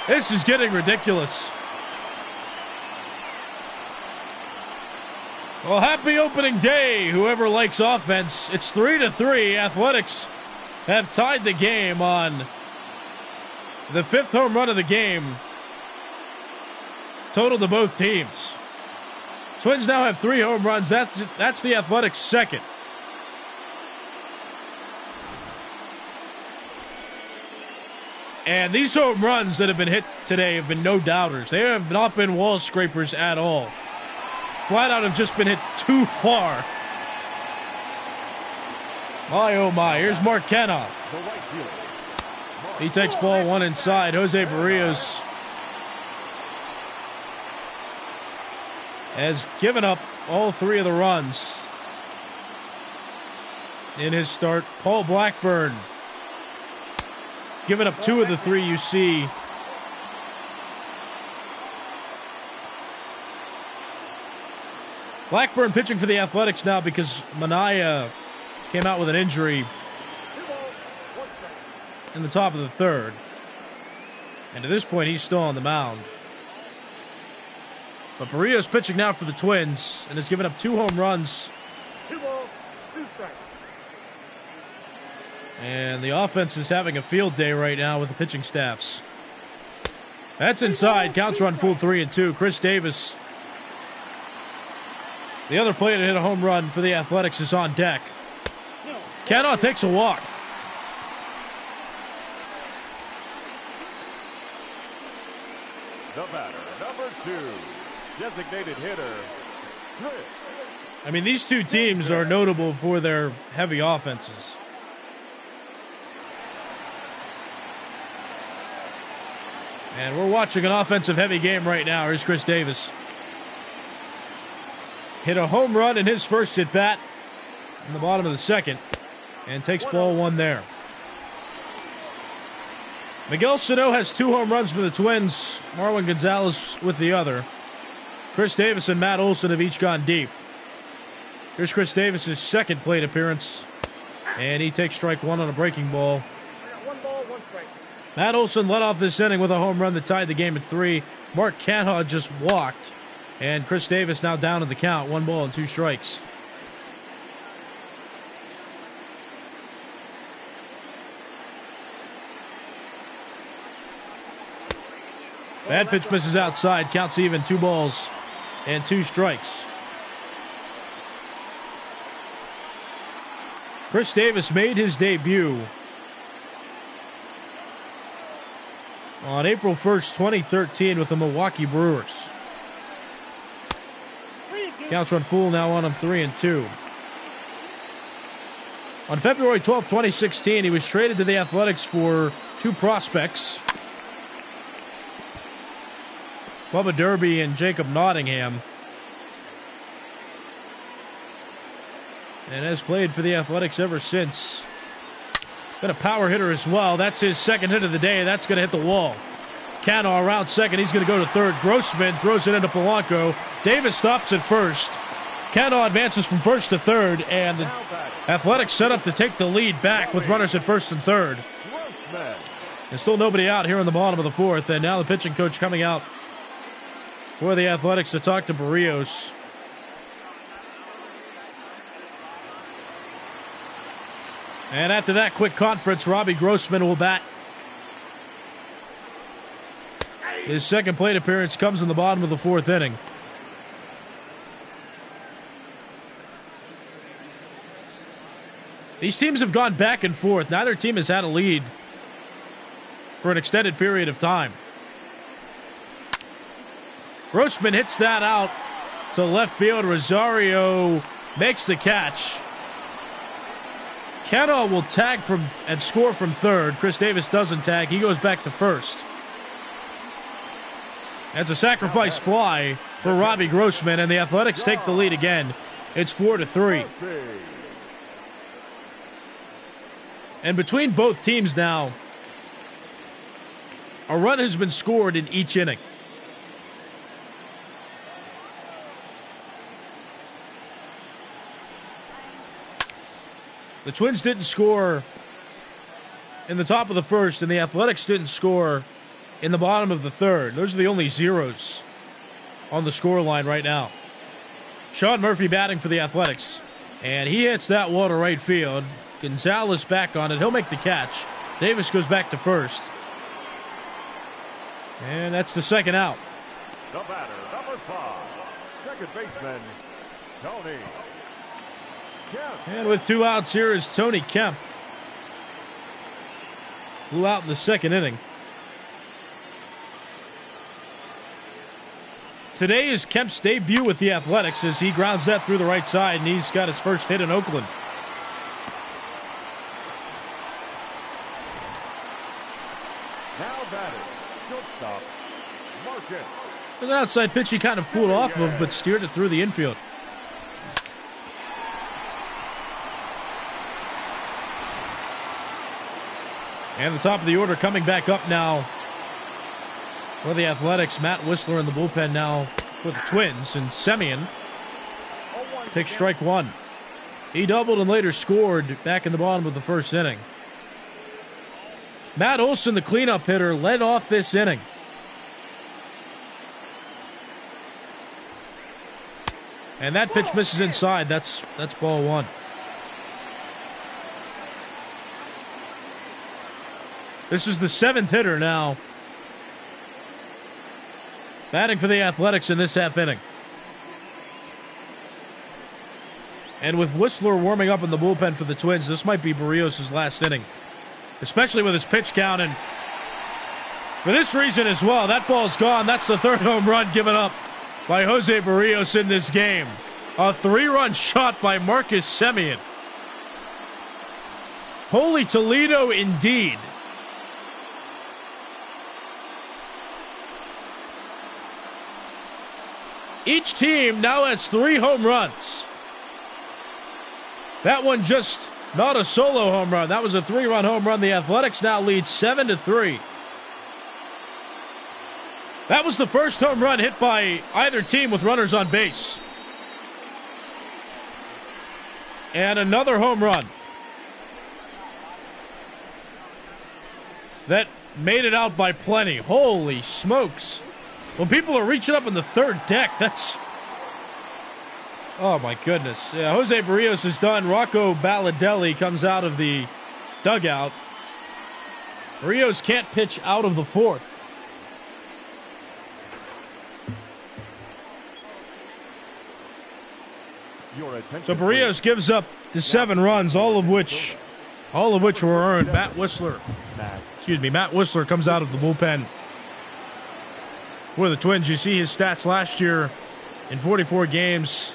this is getting ridiculous. Well, happy opening day, whoever likes offense. It's 3-3. Athletics have tied the game on the 5th home run of the game, total to both teams. Twins now have 3 home runs. That's the Athletics' second. And these home runs that have been hit today have been no doubters. They have not been wall scrapers at all. Flat out have just been hit too far. My, oh my. Here's Mark Canha. He takes ball 1 inside. Jose Barrios has given up all 3 of the runs in his start. Paul Blackburn giving up 2 of the 3 you see Blackburn pitching for the Athletics now because Manaya came out with an injury 2 balls, 1 strike. in the top of the third. And at this point, he's still on the mound. But Barrios pitching now for the Twins and has given up 2 home runs. 2 balls, 2 strikes. And the offense is having a field day right now with the pitching staffs. That's inside. Counts run full 3-2. Chris Davis, the other player to hit a home run for the Athletics, is on deck. Cano takes a walk. The batter, number 2, designated hitter, Chris. I mean, these two teams are notable for their heavy offenses. And we're watching an offensive heavy game right now. Here's Chris Davis. Hit a home run in his first at bat in the bottom of the second and takes ball 1 there. Miguel Sano has 2 home runs for the Twins. Marwin Gonzalez with the other. Chris Davis and Matt Olson have each gone deep. Here's Chris Davis' second plate appearance, and he takes strike 1 on a breaking ball. I got 1 ball, 1 strike. Matt Olson led off this inning with a home run that tied the game at 3. Mark Canha just walked, and Chris Davis now down in the count, 1 ball and 2 strikes. Bad pitch misses outside, counts even, 2 balls and 2 strikes. Chris Davis made his debut on April 1st, 2013 with the Milwaukee Brewers. Counts run full now on him, 3-2. On February 12th, 2016, he was traded to the Athletics for 2 prospects, Bubba Derby and Jacob Nottingham, and has played for the Athletics ever since. Been a power hitter as well. That's his second hit of the day. That's going to hit the wall. Cano around second. He's going to go to third. Grossman throws it into Polanco. Davis stops at first. Cano advances from first to third, and the Athletics set up to take the lead back with runners at first and third. And still nobody out here in the bottom of the 4th, and now the pitching coach coming out for the Athletics to talk to Barrios. And after that quick conference, Robbie Grossman will bat. His second plate appearance comes in the bottom of the 4th inning. These teams have gone back and forth. Neither team has had a lead for an extended period of time. Grossman hits that out to left field. Rosario makes the catch. Cano will tag from and score from third. Chris Davis doesn't tag. He goes back to first. That's a sacrifice fly for Robbie Grossman, and the Athletics take the lead again. It's 4-3. And between both teams now, a run has been scored in each inning. The Twins didn't score in the top of the first, and the Athletics didn't score in the bottom of the third. Those are the only zeros on the score line right now. Sean Murphy batting for the Athletics, and he hits that wall to right field. Gonzalez back on it. He'll make the catch. Davis goes back to first. And that's the second out. The batter, number 5, second baseman, Tony Kemp. And with 2 outs here is Tony Kemp. Flew out in the second inning. Today is Kemp's debut with the Athletics as he grounds that through the right side, and he's got his first hit in Oakland. Now batting, shortstop, Marcus. With an outside pitch he kind of pulled off of, but steered it through the infield. And the top of the order coming back up now for the Athletics. Matt Whistler in the bullpen now for the Twins. And Semien Pick strike one. He doubled and later scored back in the bottom of the first inning. Matt Olson, the cleanup hitter, led off this inning. And that pitch misses inside. That's ball one. This is the seventh hitter now batting for the Athletics in this half inning. And with Whistler warming up in the bullpen for the Twins, this might be Berrios' last inning, especially with his pitch count. And for this reason as well, that ball's gone. That's the third home run given up by Jose Berrios in this game. A 3-run shot by Marcus Semien. Holy Toledo indeed. Each team now has 3 home runs. That one just not a solo home run. That was a 3-run home run. The Athletics now lead 7-3. That was the first home run hit by either team with runners on base. And another home run that made it out by plenty. Holy smokes. When people are reaching up in the third deck, that's... Oh, my goodness. Yeah, Jose Berrios is done. Rocco Baladelli comes out of the dugout. Berrios can't pitch out of the fourth. So Berrios gives up the 7 runs, all of which were earned. Matt Whistler comes out of the bullpen for the Twins. You see his stats last year in 44 games.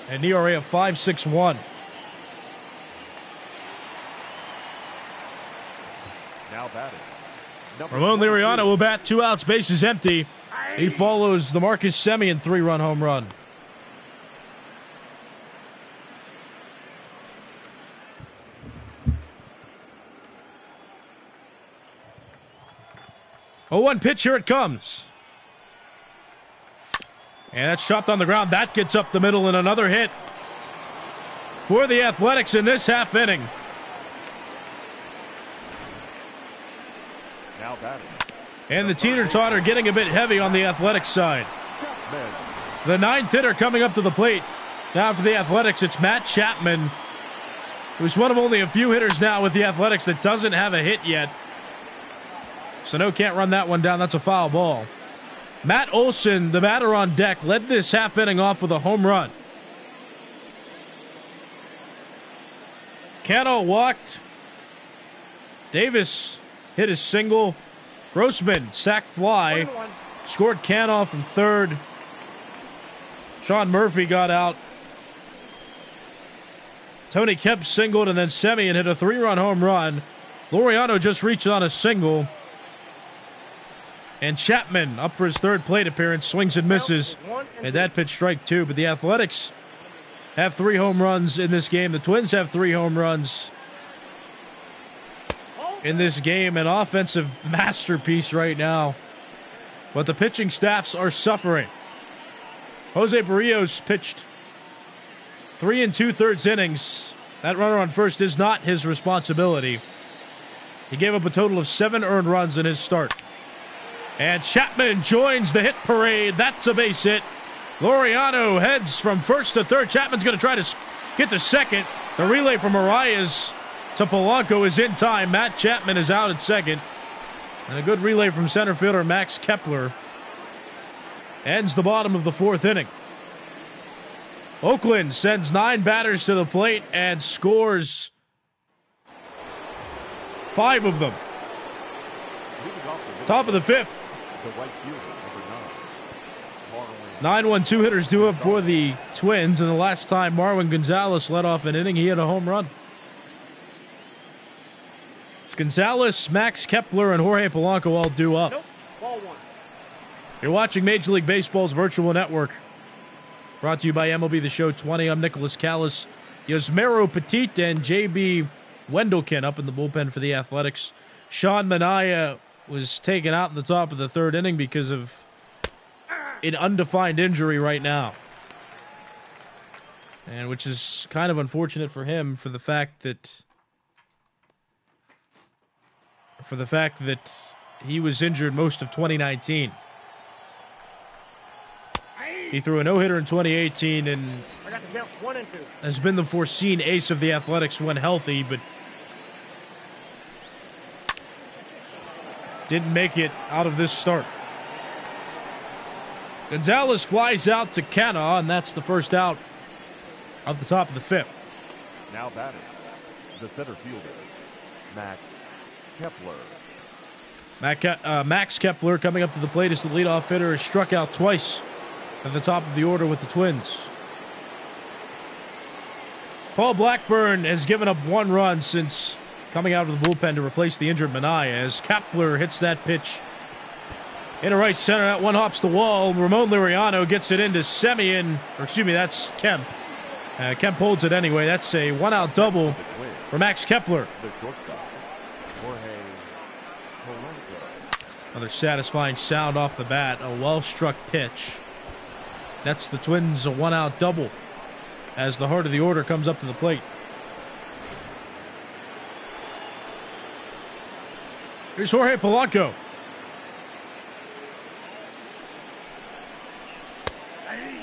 An ERA of 5.61. Now batting. Ramon Liriano will bat, 2 outs, bases empty. He follows the Marcus Semien 3-run home run. Oh, 1 pitch, here it comes. And that's chopped on the ground. That gets up the middle and another hit for the Athletics in this half inning. Now batting. And the teeter-totter getting a bit heavy on the Athletics side. The 9th hitter coming up to the plate. Now for the Athletics, it's Matt Chapman, who's one of only a few hitters now with the Athletics that doesn't have a hit yet. Sano can't run that one down. That's a foul ball. Matt Olson, the batter on deck, led this half inning off with a home run. Cano walked. Davis hit his single. Grossman sack fly. Scored Cano from third. Sean Murphy got out. Tony Kemp singled, and then Semien hit a 3-run home run. Loriano just reached on a single. And Chapman, up for his third plate appearance, swings and misses. And that pitch strike 2. But the Athletics have 3 home runs in this game. The Twins have 3 home runs in this game. An offensive masterpiece right now. But the pitching staffs are suffering. Jose Berrios pitched 3 2/3 innings. That runner on first is not his responsibility. He gave up a total of 7 earned runs in his start. And Chapman joins the hit parade. That's a base hit. Loriano heads from first to third. Chapman's going to try to get to second. The relay from Arias to Polanco is in time. Matt Chapman is out at second. And a good relay from center fielder Max Kepler ends the bottom of the 4th inning. Oakland sends 9 batters to the plate and scores 5 of them. Top of the 5th. 9-1-2 hitters due up for the Twins, and the last time Marwin Gonzalez led off an inning, he had a home run. It's Gonzalez, Max Kepler, and Jorge Polanco all due up. Nope. Ball 1. You're watching Major League Baseball's virtual network. Brought to you by MLB The Show 20. I'm Nicholas Callis. Yasmero Petit and J.B. Wendelken up in the bullpen for the Athletics. Sean Manaea was taken out in the top of the 3rd inning because of an undefined injury right now. And which is kind of unfortunate for him for the fact that he was injured most of 2019. He threw a no-hitter in 2018 and I got the count 1 and 2. has been the foreseen ace of the Athletics when healthy, but didn't make it out of this start. Gonzalez flies out to Canna, and that's the first out of the top of the fifth. Now batting, the center fielder, Max Kepler. Max Kepler coming up to the plate as the leadoff hitter has struck out twice at the top of the order with the Twins. Paul Blackburn has given up 1 run since coming out of the bullpen to replace the injured Minaya as Kepler hits that pitch into right center. That one hops the wall. Ramon Liriano gets it into Semien, or excuse me, that's Kemp. Kemp holds it anyway. That's a 1-out double for Max Kepler. The shortstop, Jorge Polanco. Another satisfying sound off the bat. A well-struck pitch. That's the Twins a 1-out double as the heart of the order comes up to the plate. Here's Jorge Polanco.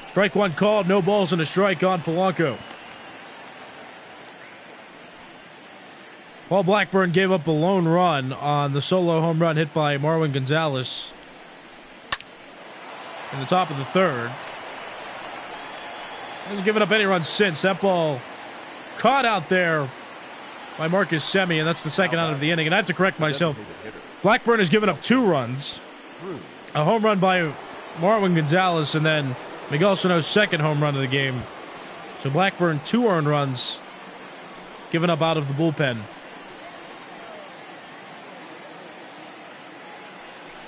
Strike 1 called, no balls and a strike on Polanco. Paul Blackburn gave up a lone run on the solo home run hit by Marwin Gonzalez in the top of the third. Hasn't given up any runs since. That ball caught out there by Marcus Semien. That's the second out of the inning. And I have to correct myself. Blackburn has given up 2 runs. A home run by Marwin Gonzalez, and then Miguel Sano's second home run of the game. So Blackburn 2 earned runs given up out of the bullpen.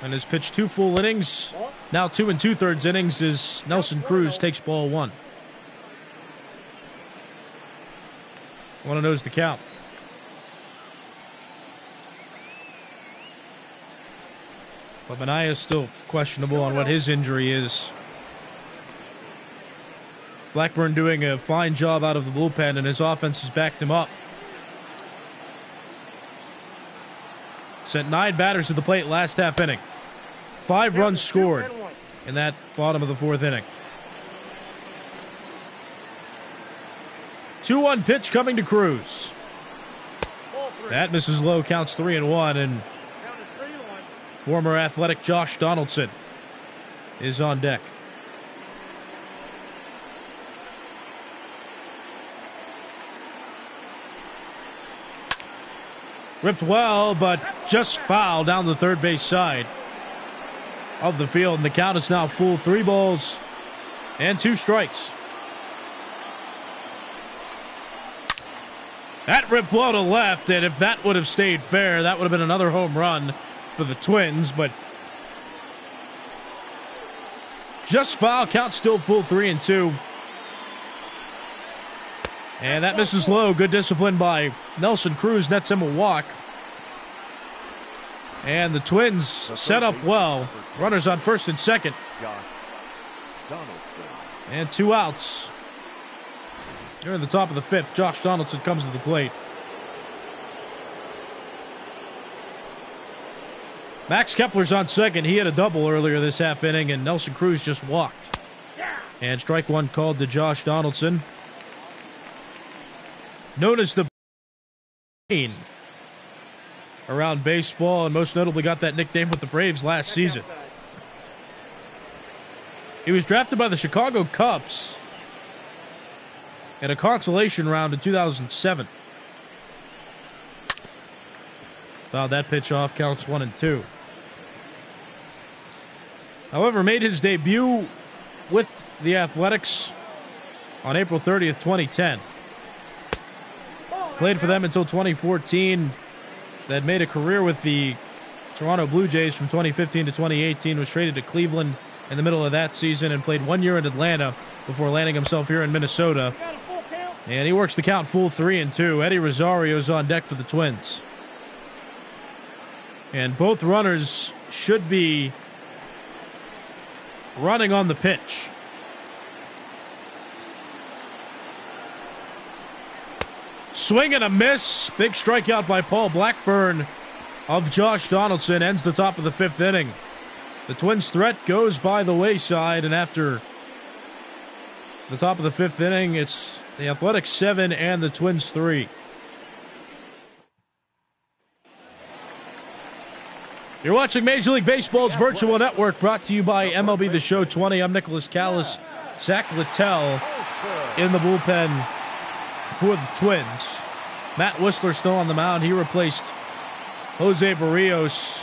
And has pitched 2 full innings. Now 2 2/3 innings as Nelson Cruz takes ball 1. 1-0's the count. But Minaya is still questionable on what his injury is. Blackburn doing a fine job out of the bullpen, and his offense has backed him up. Sent 9 batters to the plate last half inning. 5 runs scored in that bottom of the 4th inning. 2-1 pitch coming to Cruz. That misses low, counts 3-1, and former Athletic Josh Donaldson is on deck. Ripped well, but just foul down the third base side of the field, and the count is now full. 3 balls and 2 strikes. That ripped well to left, and if that would have stayed fair, that would have been another home run for the Twins, but just foul. Count still full, 3-2. And that misses low. Good discipline by Nelson Cruz, nets him a walk. And the Twins set up well. Runners on first and second. And 2 outs. Here in the top of the 5th, Josh Donaldson comes to the plate. Max Kepler's on second. He had a double earlier this half inning, and Nelson Cruz just walked. And strike 1 called to Josh Donaldson. Known as the around baseball, and most notably got that nickname with the Braves last season. He was drafted by the Chicago Cubs in a consolation round in 2007. Fouled that pitch off, counts 1-2. However, made his debut with the Athletics on April 30th, 2010. Played for them until 2014. That made a career with the Toronto Blue Jays from 2015 to 2018. Was traded to Cleveland in the middle of that season and played 1 year in Atlanta before landing himself here in Minnesota. And he works the count full, 3-2. Eddie Rosario's on deck for the Twins. And both runners should be running on the pitch. Swing and a miss. Big strikeout by Paul Blackburn of Josh Donaldson ends the top of the 5th inning. The Twins' threat goes by the wayside, and after the top of the 5th inning, it's the Athletics 7 and the Twins 3. You're watching Major League Baseball's virtual network, brought to you by MLB The Show 20. I'm Nicholas Callis. Zach Littell in the bullpen for the Twins. Matt Whistler still on the mound. He replaced Jose Barrios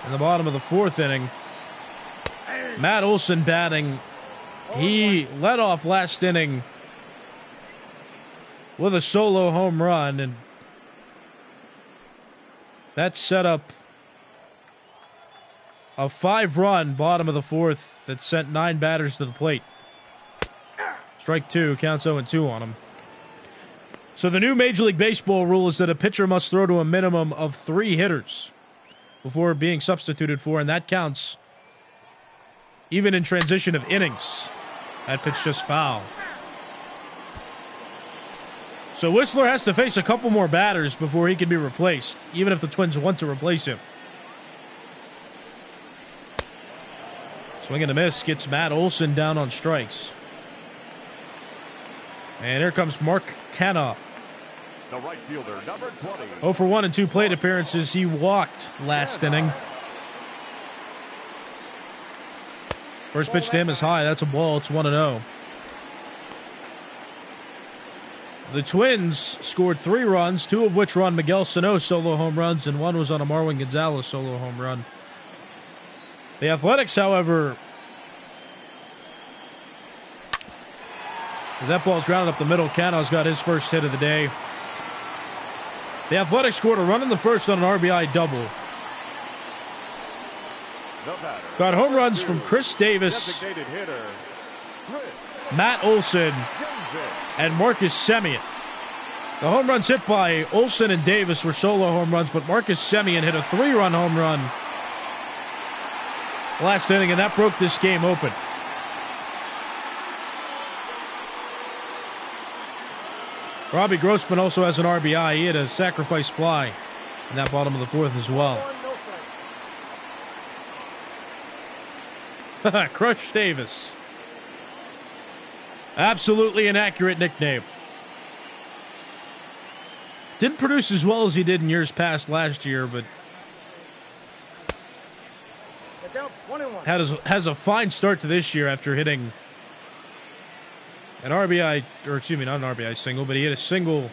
in the bottom of the 4th inning. Matt Olson batting. He led off last inning with a solo home run, and that set up a 5-run bottom of the 4th that sent 9 batters to the plate. Strike 2, counts 0-2 on him. So the new Major League Baseball rule is that a pitcher must throw to a minimum of 3 hitters before being substituted for, and that counts even in transition of innings. That pitch just foul. So Whistler has to face a couple more batters before he can be replaced, even if the Twins want to replace him. Swing and a miss gets Matt Olson down on strikes. And here comes Mark Canha. The right fielder, number 20. 0 for 1 in 2 plate appearances. He walked last inning. First pitch to him is high. That's a ball. It's 1-0. The Twins scored 3 runs, 2 of which were on Miguel Sano solo home runs, and 1 was on a Marwin Gonzalez solo home run. The Athletics, however, as that ball's grounded up the middle, Cano's got his first hit of the day. The Athletics scored a run in the first on an RBI double. Got home runs from Chris Davis, Matt Olson, and Marcus Semien. The home runs hit by Olson and Davis were solo home runs, but Marcus Semien hit a 3-run home run last inning, and that broke this game open. Robbie Grossman also has an RBI. He had a sacrifice fly in that bottom of the 4th as well. Crush Davis. Absolutely inaccurate nickname. Didn't produce as well as he did in years past last year, but has a fine start to this year after hitting an RBI, or excuse me, not an RBI single, but he hit a single.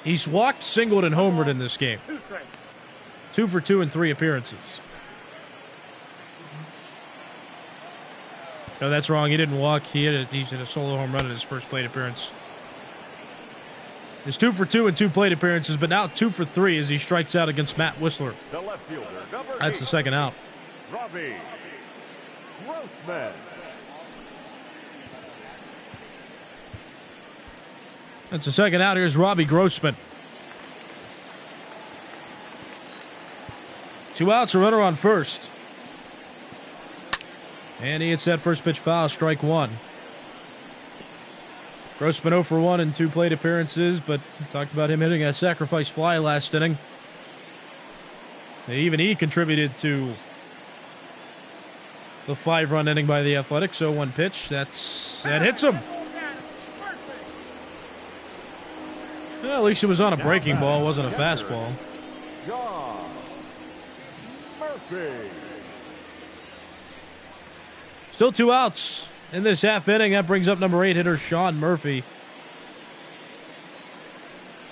He's walked, singled, and homered in this game. 2 for 2 in 3 appearances. No, that's wrong. He didn't walk. He hit a solo home run in his first plate appearance. He's 2 for 2 in 2 plate appearances, but now 2 for 3 as he strikes out against Matt Whistler. The left fielder, that's the second out. Robbie Grossman. That's the second out. Here's Robbie Grossman. 2 outs, a runner on first. And he hits that first pitch foul, strike 1. Grossman 0 for 1 in 2 plate appearances, but we talked about him hitting a sacrifice fly last inning. And even he contributed to the 5-run inning by the Athletics. 0-1 pitch. That hits him. Well, at least it was on a breaking ball, wasn't a fastball. John Murphy. Still 2 outs in this half inning. That brings up number 8 hitter Sean Murphy.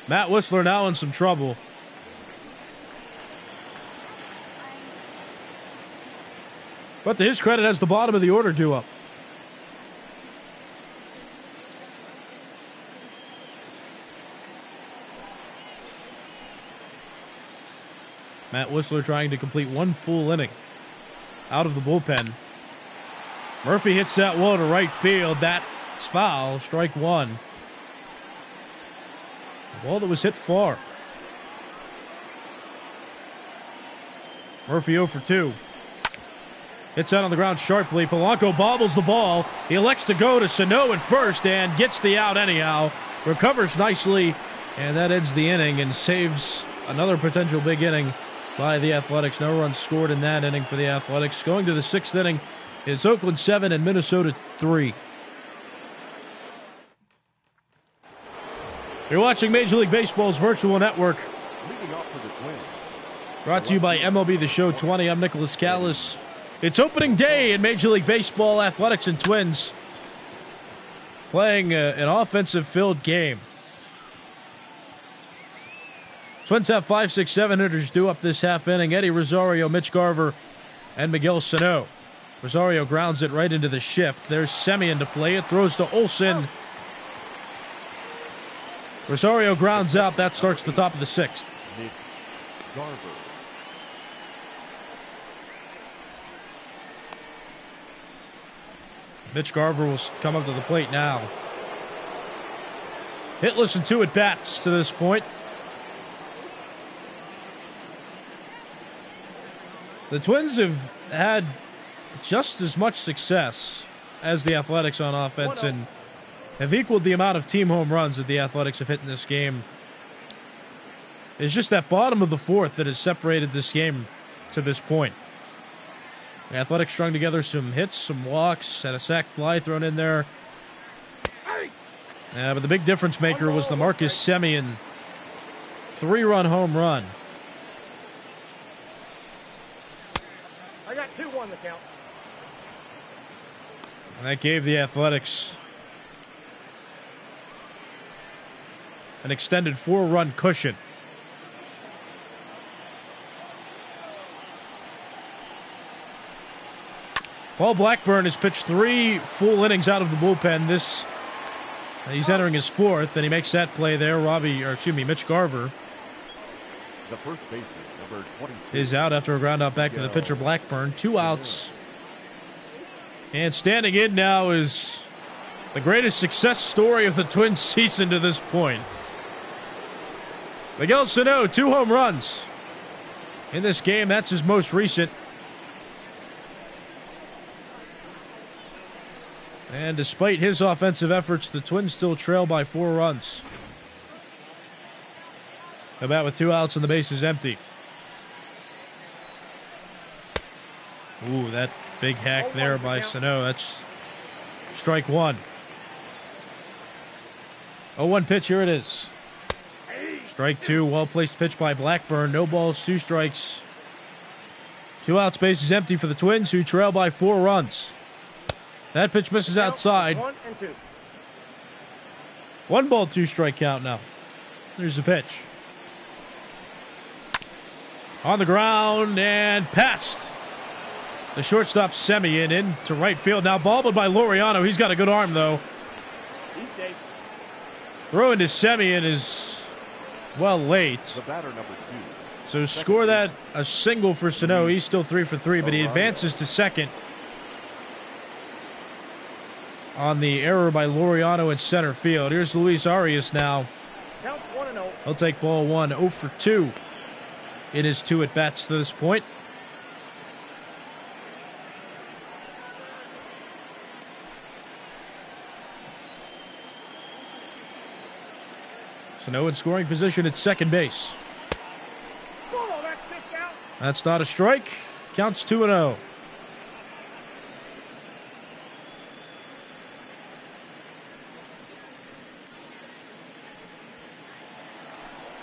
Matt Whistler now in some trouble. But to his credit, has the bottom of the order due up. Matt Whistler trying to complete 1 full inning out of the bullpen. Murphy hits that well to right field. That's foul. Strike 1. A ball that was hit far. Murphy 0 for 2. Hits out on the ground sharply. Polanco bobbles the ball. He elects to go to Sano at first and gets the out anyhow. Recovers nicely, and that ends the inning and saves another potential big inning by the Athletics. No runs scored in that inning for the Athletics. Going to the 6th inning is Oakland 7 and Minnesota 3. You're watching Major League Baseball's virtual network. Leading off for the Twins. Brought to you by MLB The Show 20. I'm Nicholas Callis. It's opening day in Major League Baseball. Athletics and Twins playing an offensive-filled game. Twins have 5, 6, 7 hitters due up this half inning. Eddie Rosario, Mitch Garver, and Miguel Sano. Rosario grounds it right into the shift. There's Semien to play it. Throws to Olsen. Rosario grounds out. That starts the top of the 6th. Mitch Garver. Mitch Garver will come up to the plate now. Hitless and 2 at-bats to this point. The Twins have had just as much success as the Athletics on offense and have equaled the amount of team home runs that the Athletics have hit in this game. It's just that bottom of the 4th that has separated this game to this point. The Athletics strung together some hits, some walks, had a sac fly thrown in there. But the big difference maker was the Marcus Semien 3-run home run. I got 2-1 the count. And that gave the Athletics an extended 4-run cushion. Paul Blackburn has pitched 3 full innings out of the bullpen. He's entering his 4th, and he makes that play there. Mitch Garver The first baseman, number 22. is out after a ground out back to the pitcher Blackburn. 2 outs. And standing in now is the greatest success story of the Twins season to this point. Miguel Sano, 2 home runs in this game. That's his most recent. And despite his offensive efforts, the Twins still trail by 4 runs. About with 2 outs and the bases empty. Ooh, that big hack there by Sano. That's strike 1. 0-1 pitch, here it is. Strike 2, well-placed pitch by Blackburn. No balls, 2 strikes. 2 outs, bases empty for the Twins, who trail by 4 runs. That pitch misses outside. 1-2. 1 ball, 2 strike count now. There's the pitch. On the ground and past the shortstop Semien into right field. Now bobbled by Laureano. He's got a good arm, though. He's safe. Throwing to Semien is, well, late. The batter, number 2. So score that a single for Sano. He's still 3 for 3, but he advances to second on the error by Laureano in center field. Here's Luis Arias now. Count 1-0. He'll take ball 1, 0 for 2 in his 2 at-bats to this point. Sano in scoring position at second base. Oh, that's kicked out. That's not a strike. Counts 2-0.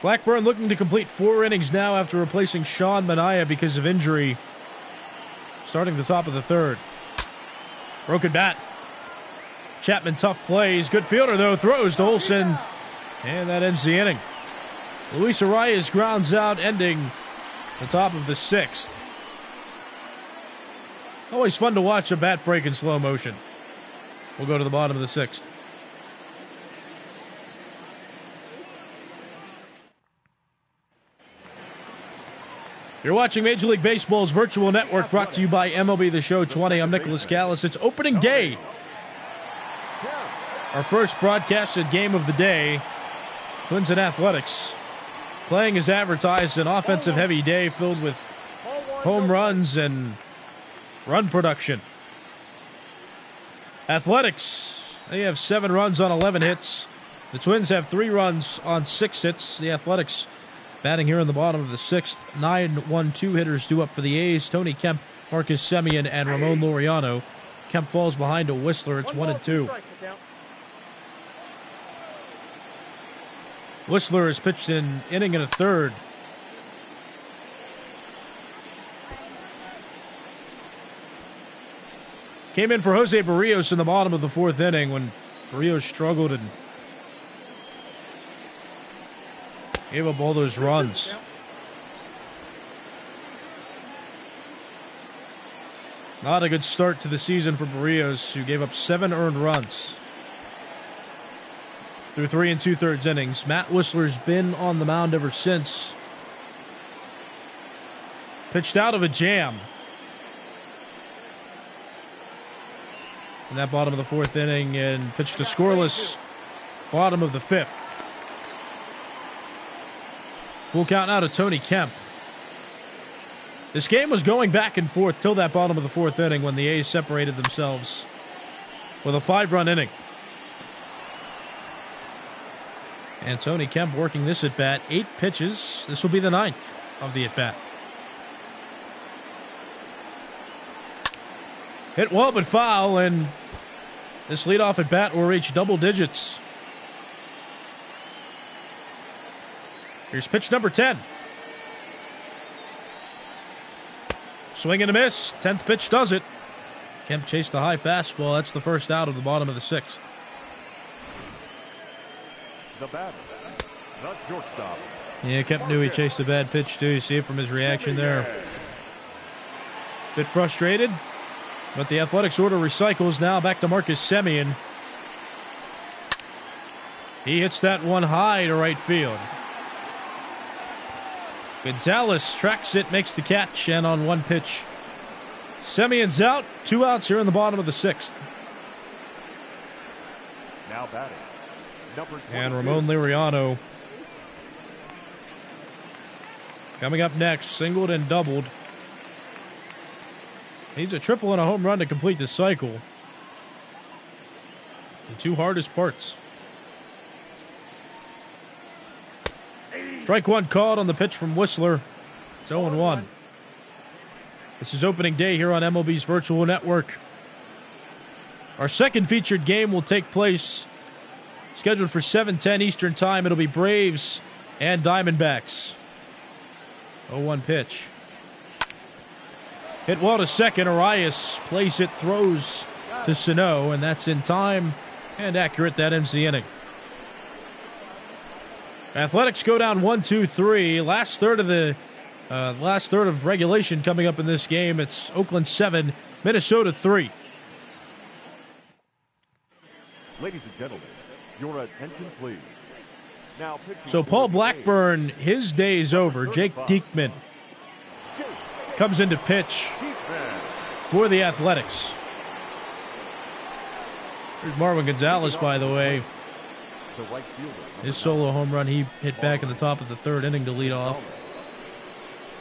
Blackburn looking to complete 4 innings now after replacing Sean Manaea because of injury. Starting the top of the 3rd. Broken bat. Chapman tough plays. Good fielder, though. Throws to Olsen. And that ends the inning. Luis Arias grounds out, ending the top of the 6th. Always fun to watch a bat break in slow motion. We'll go to the bottom of the 6th. You're watching Major League Baseball's virtual network, brought to you by MLB The Show 20. I'm Nicholas Callis. It's opening day. Our first broadcasted game of the day. Twins and Athletics playing as advertised, an offensive-heavy day filled with home runs and Run production. Athletics, they have 7 runs on 11 hits. The Twins have 3 runs on 6 hits. The Athletics batting here in the bottom of the 6th. 9-1-2 hitters due up for the A's. Tony Kemp, Marcus Semien, and Ramon Laureano. Kemp falls behind to Whistler. It's 1-2. Whistler has pitched an inning and a third. Came in for Jose Barrios in the bottom of the 4th inning when Barrios struggled and gave up all those runs. Not a good start to the season for Barrios, who gave up 7 earned runs through 3 2/3 innings. Matt Whistler's been on the mound ever since. Pitched out of a jam in that bottom of the 4th inning and pitched a scoreless bottom of the 5th. Full count now to Tony Kemp. This game was going back and forth till that bottom of the 4th inning when the A's separated themselves with a 5-run inning. And Tony Kemp working this at-bat. 8 pitches. This will be the 9th of the at-bat. Hit well but foul, and this leadoff at-bat will reach double digits. Here's pitch number 10. Swing and a miss. 10th pitch does it. Kemp chased a high fastball. That's the first out of the bottom of the 6th. The batter, the shortstop. Yeah, Kemp knew he chased a bad pitch too. You see it from his reaction there. Bit frustrated, but the Athletics order recycles now back to Marcus Semien. He hits that one high to right field. Gonzalez tracks it, makes the catch, and on 1 pitch, Semien's out. 2 outs here in the bottom of the 6th. Now batting, number 22. And Ramon Laureano coming up next, singled and doubled. Needs a triple and a home run to complete the cycle. The 2 hardest parts. Strike 1 called on the pitch from Whistler. It's 0-1. This is opening day here on MLB's Virtual Network. Our second featured game will take place, scheduled for 7:10 Eastern Time. It'll be Braves and Diamondbacks. 0-1 pitch. Hit well to second. Arias plays it, throws to Sano, and that's in time and accurate. That ends the inning. Athletics go down 1-2-3. Last third of regulation coming up in this game. It's Oakland 7, Minnesota 3. Ladies and gentlemen, your attention please. Now pitching So Paul Blackburn, his day is over. Jake Diekman comes into pitch for the Athletics. Here's Marwin Gonzalez, by the way. the right fielder. His solo home run he hit back in the top of the 3rd inning to lead off.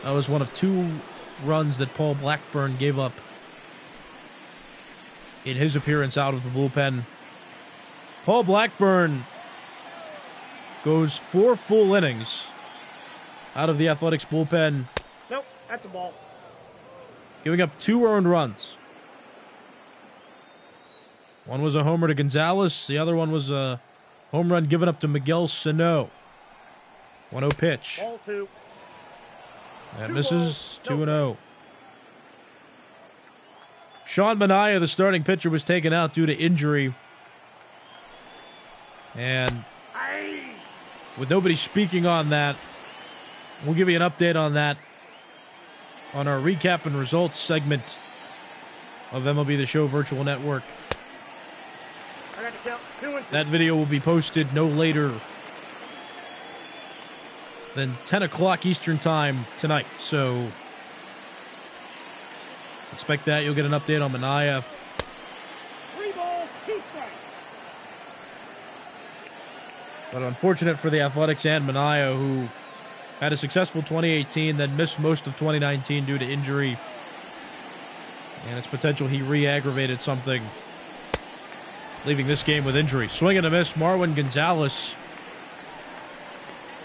That was one of 2 runs that Paul Blackburn gave up in his appearance out of the bullpen. Paul Blackburn goes 4 full innings out of the Athletics bullpen. Nope, that's a ball. Giving up 2 earned runs. One was a homer to Gonzalez. The other one was a home run given up to Miguel Sano. 1-0 pitch. Ball 2. That misses. 2-0. Sean Manaea, the starting pitcher, was taken out due to injury. And with nobody speaking on that, we'll give you an update on that on our recap and results segment of MLB The Show Virtual Network. I got to count 2 and 2. That video will be posted no later than 10 o'clock Eastern Time tonight. So expect that. You'll get an update on Manaea. 3 balls, 2 strikes. But unfortunate for the Athletics and Manaea, who had a successful 2018, then missed most of 2019 due to injury. And it's potential he re-aggravated something, leaving this game with injury. Swing and a miss. Marwin Gonzalez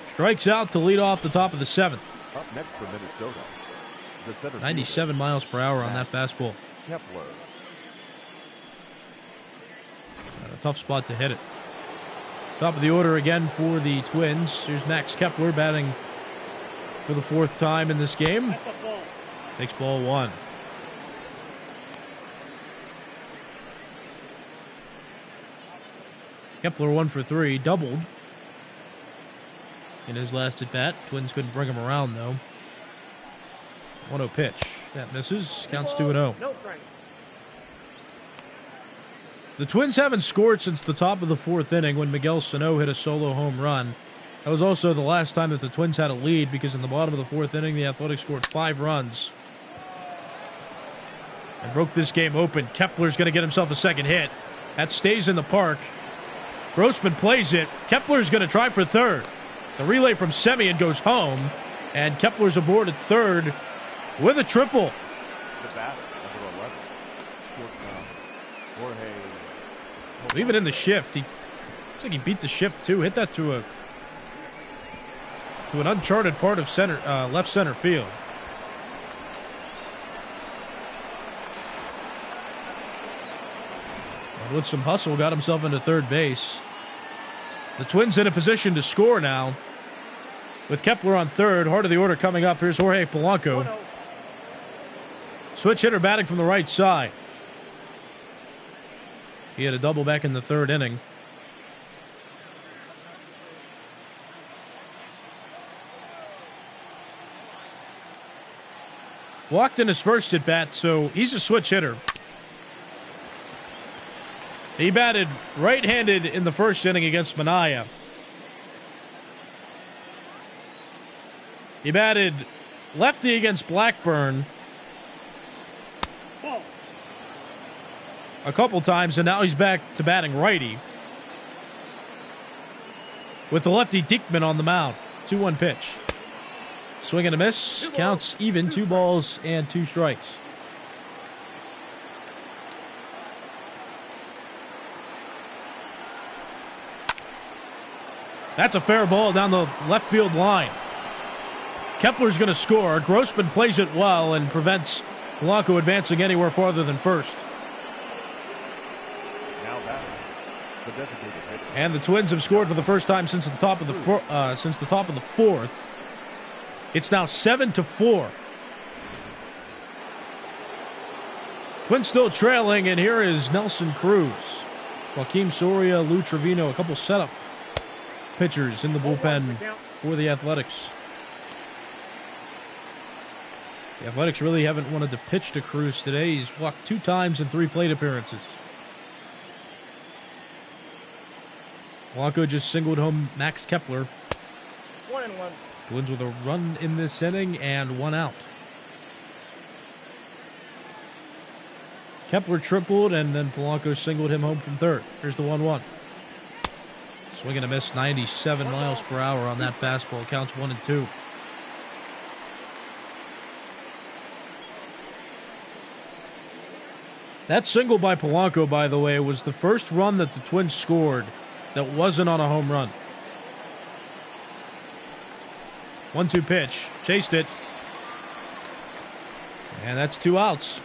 strikes out to lead off the top of the 7th. Up next for Minnesota, the center 97 fielder, miles per hour on that fastball. Kepler. A tough spot to hit it. Top of the order again for the Twins. Here's Max Kepler batting for the 4th time in this game. At the ball. Takes ball 1. Kepler 1 for 3, doubled in his last at bat. Twins couldn't bring him around though. 1-0 pitch. That misses. Counts 2-0. No strike. The Twins haven't scored since the top of the 4th inning when Miguel Sano hit a solo home run. That was also the last time that the Twins had a lead, because in the bottom of the 4th inning, the Athletics scored 5 runs and broke this game open. Kepler's going to get himself a second hit. That stays in the park. Grossman plays it. Kepler's going to try for third. The relay from Semien goes home, and Kepler's aboard at third with a triple. The batter, number 11, shortstop, Jorge. Even in the shift, looks like he beat the shift too. Hit that to an uncharted part of center, left center field. And with some hustle, got himself into third base. The Twins in a position to score now, with Kepler on third. Heart of the order coming up. Here's Jorge Polanco. 1-0. Switch hitter batting from the right side. He had a double back in the 3rd inning. Walked in his first at bat, so he's a switch hitter. He batted right-handed in the 1st inning against Minaya. He batted lefty against Blackburn Ball. a couple times, and now he's back to batting righty with the lefty Diekman on the mound. 2-1 pitch. Swing and a miss. Counts even. 2 balls and 2 strikes. That's a fair ball down the left field line. Kepler's going to score. Grossman plays it well and prevents Polanco advancing anywhere farther than first. Now batting, the designated hitter. And the Twins have scored for the first time since the top of the 4th. It's now 7-4. Twins still trailing, and here is Nelson Cruz, Joaquim Soria, Lou Trevino, a couple setup pitchers in the bullpen for the Athletics. The Athletics really haven't wanted to pitch to Cruz today. He's walked 2 times in 3 plate appearances. Polanco just singled home Max Kepler. 1-1. Twins with a run in this inning and 1 out. Kepler tripled, and then Polanco singled him home from third. Here's the 1-1. Swing and a miss, 97 miles per hour on that fastball. Counts 1-2. That single by Polanco, by the way, was the first run that the Twins scored that wasn't on a home run. 1-2 pitch. Chased it. And that's 2 outs.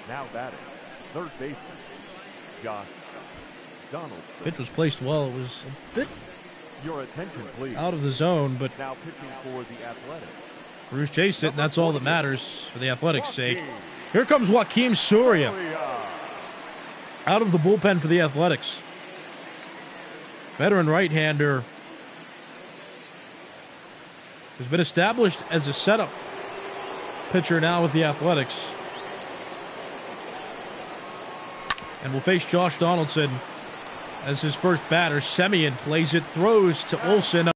Now batting, third baseman, Josh Donaldson. Pitch was placed well. It was a bit Your attention, please. out of the zone, but Now pitching for the Athletics. Cruz chased it, and that's all that matters for the Athletics' sake. Here comes Joaquim Soria out of the bullpen for the Athletics. Veteran right-hander has been established as a setup pitcher now with the Athletics, and will face Josh Donaldson as his first batter. Semien plays it, throws to Olsen.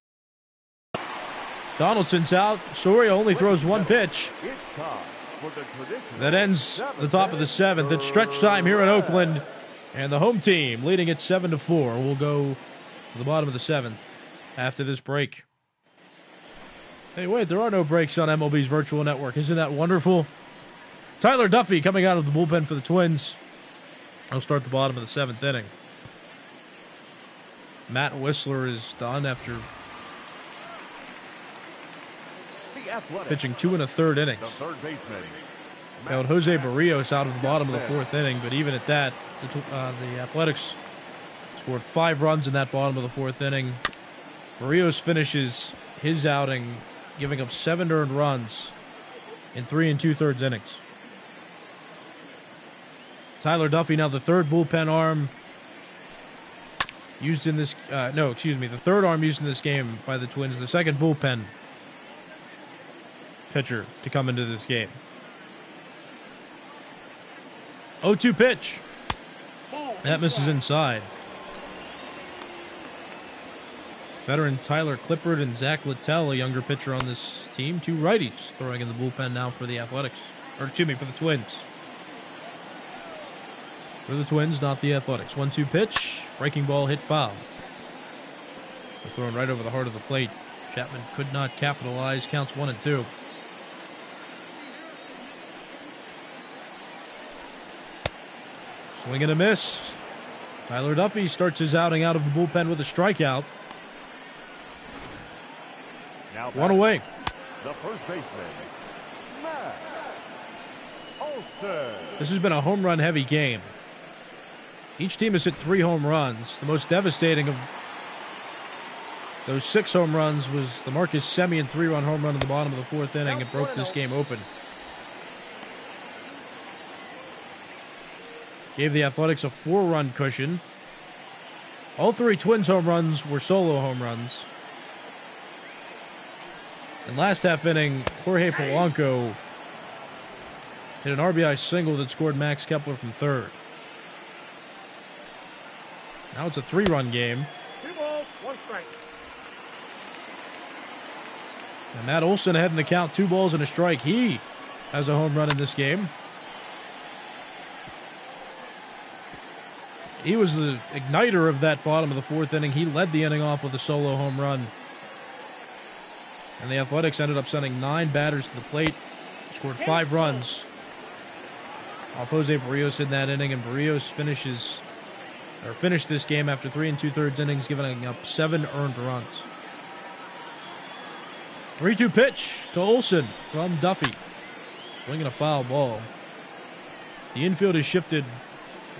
Donaldson's out. Soria only throws 1 pitch. It's time for the traditional That ends the top of the 7th. It's stretch time here in Oakland, and the home team leading it 7-4. We'll go to the bottom of the 7th after this break. Hey, wait, there are no breaks on MLB's virtual network. Isn't that wonderful? Tyler Duffy coming out of the bullpen for the Twins. He'll start the bottom of the 7th inning. Matt Whistler is done after pitching 2 1/3 innings. The third baseman. Held Jose Barrios out of the bottom of the 4th inning, but even at that, the Athletics scored 5 runs in that bottom of the 4th inning. Barrios finishes his outing giving up 7 earned runs in 3 2/3 innings. Tyler Duffy now the third bullpen arm used in this, the third arm used in this game by the Twins, the second bullpen pitcher to come into this game. 0-2 pitch. That misses inside. Veteran Tyler Clippard and Zach Littell, a younger pitcher on this team, 2 righties throwing in the bullpen now for the Athletics. For the Twins. For the Twins, not the Athletics. 1-2 pitch. Breaking ball hit foul. Was thrown right over the heart of the plate. Chapman could not capitalize. Counts 1-2. Swing and a miss. Tyler Duffy starts his outing out of the bullpen with a strikeout. Now 1 away. The first baseman, Matt Olson. This has been a home run heavy game. Each team has hit 3 home runs. The most devastating of those 6 home runs was the Marcus Semien 3-run home run in the bottom of the 4th inning. It broke this game open. Gave the Athletics a 4-run cushion. All 3 Twins home runs were solo home runs. In last half inning, Jorge Polanco hit an RBI single that scored Max Kepler from third. Now it's a 3-run game. 2 balls, 1 strike. And Matt Olson ahead in the count, 2 balls and a strike. He has a home run in this game. He was the igniter of that bottom of the 4th inning. He led the inning off with a solo home run. And the Athletics ended up sending 9 batters to the plate. Scored 5 runs off Jose Barrios in that inning. And Barrios finished this game after 3 2/3 innings, giving up 7 earned runs. 3-2 pitch to Olson from Duffy. Swinging a foul ball. The infield is shifted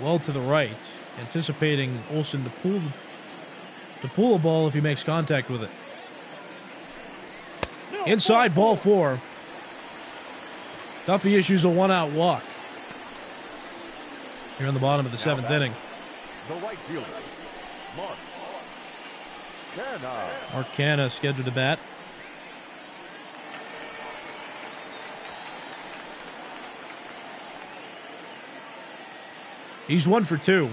well to the right, anticipating Olson to pull a ball if he makes contact with it. Inside, ball 4. Duffy issues a 1-out walk here in the bottom of the 7th inning. The right fielder, Mark Canha. Mark Canha scheduled to bat. He's 1 for 2.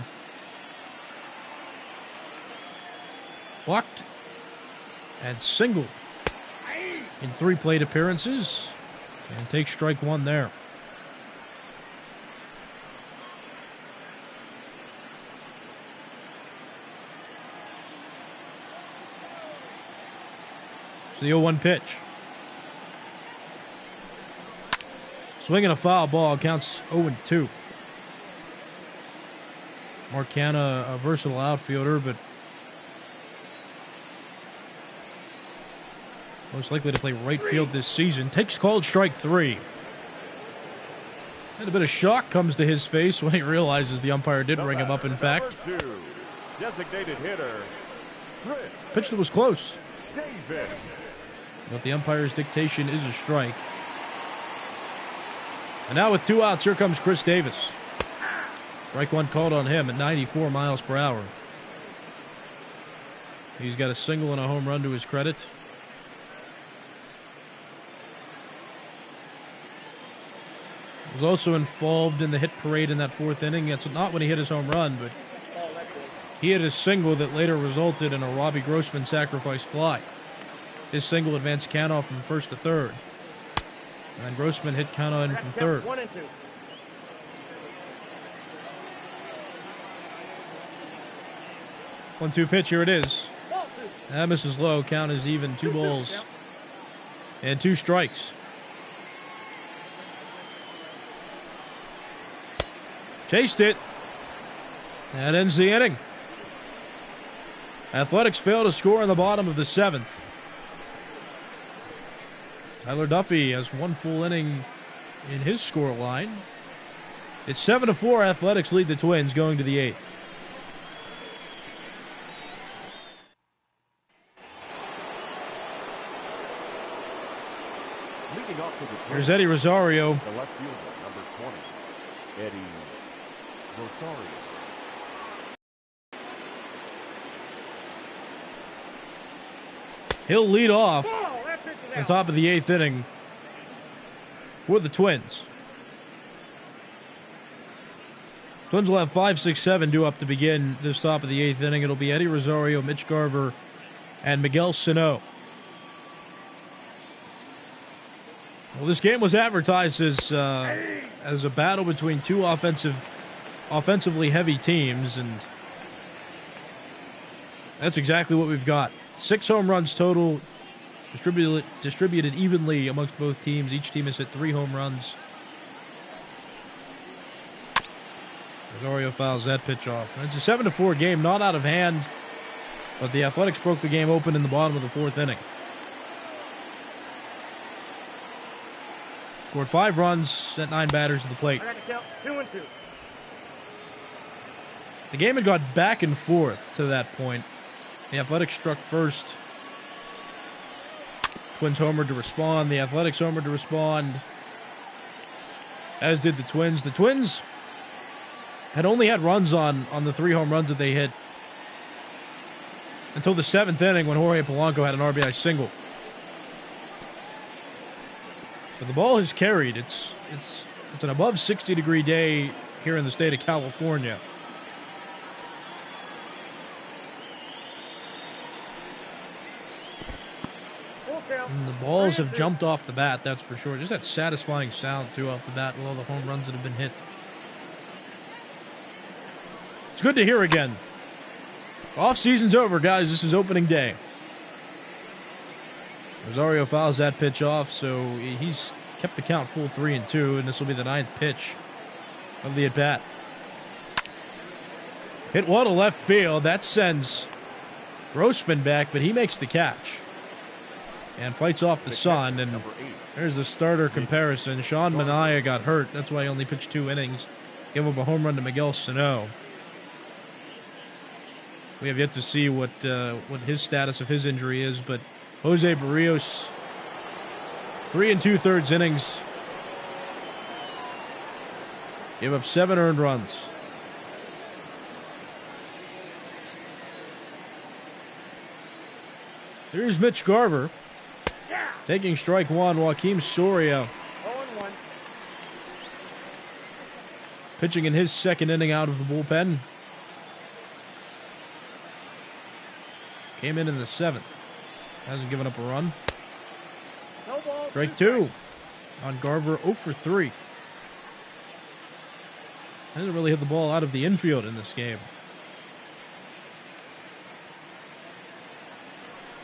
Walked and singled in 3 plate appearances, and takes strike 1 there. It's the 0-1 pitch. Swinging a foul ball, counts 0-2. Mark Canha, a versatile outfielder, but most likely to play right field this season. Takes called strike 3. And a bit of shock comes to his face when he realizes the umpire did ring him up, in fact. Number 2, designated hitter, Chris Pitch that was close, Davis. but the umpire's dictation is a strike. And now with 2 outs, here comes Chris Davis. Strike 1 called on him at 94 miles per hour. He's got a single and a home run to his credit. Was also involved in the hit parade in that 4th inning. That's not when he hit his home run, but he hit a single that later resulted in a Robbie Grossman sacrifice fly. His single advanced Canha from first to third. And then Grossman hit Canha in from third. 1-2. 1-2 pitch, here it is. That misses low. Count is even, 2 balls And 2 strikes. Chased it. That ends the inning. Athletics fail to score in the bottom of the 7th. Tyler Duffy has 1 full inning in his score line. It's 7-4. Athletics lead the Twins going to the 8th. Leading off to the Here's Eddie Rosario. the left fielder, number 20, Eddie Rosario. He'll lead off Ball, that pitch is the out. top of the 8th inning for the Twins. Twins will have 5, 6, 7 due up to begin this top of the 8th inning. It'll be Eddie Rosario, Mitch Garver, and Miguel Sano. Well, this game was advertised as a battle between 2 offensively heavy teams, and that's exactly what we've got. 6 home runs total, distributed evenly amongst both teams. Each team has hit 3 home runs. Rosario fouls that pitch off. And it's a 7-4 game, not out of hand, but the Athletics broke the game open in the bottom of the 4th inning. Scored 5 runs, sent 9 batters to the plate. I got to count 2-2. The game had got back and forth to that point. The Athletics struck first. Twins homered to respond. The Athletics homered to respond, as did the Twins. The Twins had only had runs on the 3 home runs that they hit until the 7th inning when Jorge Polanco had an RBI single. But the ball has carried. It's an above 60-degree day here in the state of California. Full count. And the balls have jumped off the bat, that's for sure. Just that satisfying sound, too, off the bat with all the home runs that have been hit. It's good to hear again. Off-season's over, guys. This is opening day. Rosario fouls that pitch off, so he's kept the count full 3-2, and this will be the 9th pitch of the at-bat. Hit one to left field. That sends Grossman back, but he makes the catch and fights off the sun. And there's the starter comparison. Sean Manaea got hurt. That's why he only pitched 2 innings. Gave up a home run to Miguel Sano. We have yet to see what his status of his injury is, but Jose Barrios, 3 2/3 innings, gave up 7 earned runs. Here's Mitch Garver taking strike 1. Joaquim Soria 0-1. pitching in his 2nd inning out of the bullpen. Came in the 7th. Hasn't given up a run. No ball. Strike 2 on Garver, 0 for 3. Hasn't really hit the ball out of the infield in this game.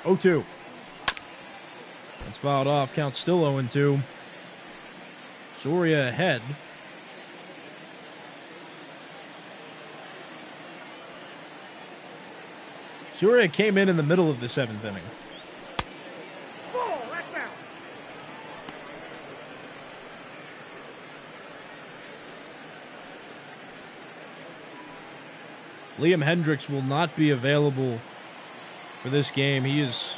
0-2. That's fouled off. Count still 0-2. Soria ahead. Soria came in the middle of the 7th inning. Ball, that's out. Liam Hendricks will not be available for this game. He has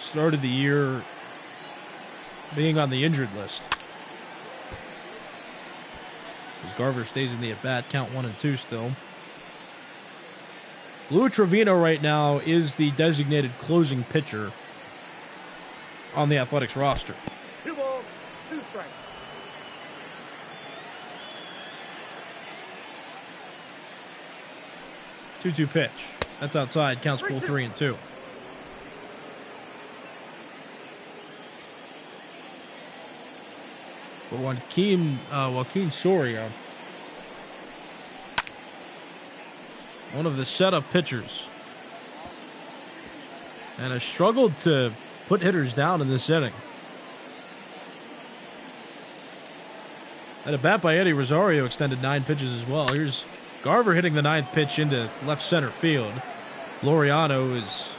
started the year being on the injured list. As Garver stays in the at-bat, count 1-2 still. Lou Trevino right now is the designated closing pitcher on the Athletics roster. 2 balls, 2 strikes. 2-2 pitch. That's outside. Counts full 3-2. For Joaquin Soria, one of the setup pitchers, and has struggled to put hitters down in this inning. And a bat by Eddie Rosario extended 9 pitches as well. Here's Garver hitting the 9th pitch into left center field. Laureano is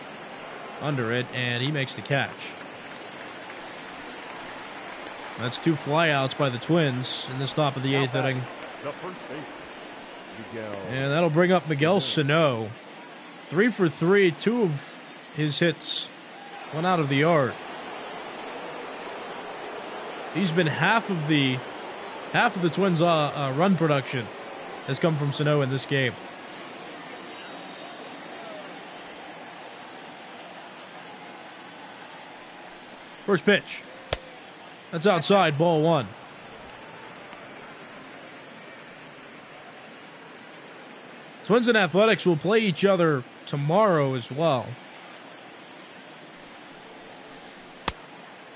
under it, and he makes the catch. That's 2 flyouts by the Twins in the top of the 8th inning. The first base, Miguel. And that'll bring up Miguel Sano. 3 for 3. 2 of his hits went out of the yard. He's been half of the Twins' run production has come from Sano in this game. First pitch. That's outside, ball 1. Twins and Athletics will play each other tomorrow as well.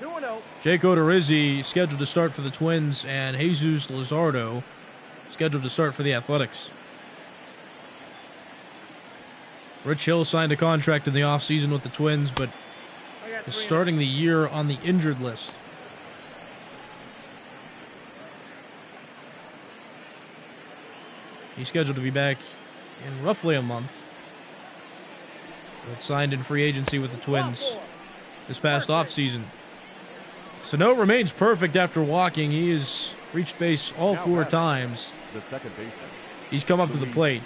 2-0. Jake Odorizzi scheduled to start for the Twins, and Jesus Luzardo scheduled to start for the Athletics. Rich Hill signed a contract in the offseason with the Twins, but I got is 3-0. starting the year on the injured list. He's scheduled to be back in roughly a month. But signed in free agency with the Twins this past offseason. Sano remains perfect after walking. He has reached base all 4 times. The second baseman, He's come up to the plate,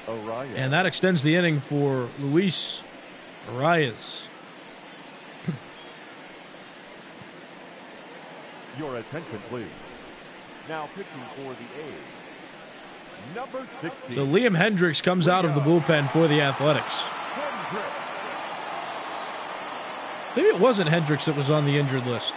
Orion. and that extends the inning for Luis Arias. Your attention, please. Now pitching for the A's, number 16. So Liam Hendricks comes out of the bullpen for the Athletics. Hendricks. Maybe it wasn't Hendricks that was on the injured list.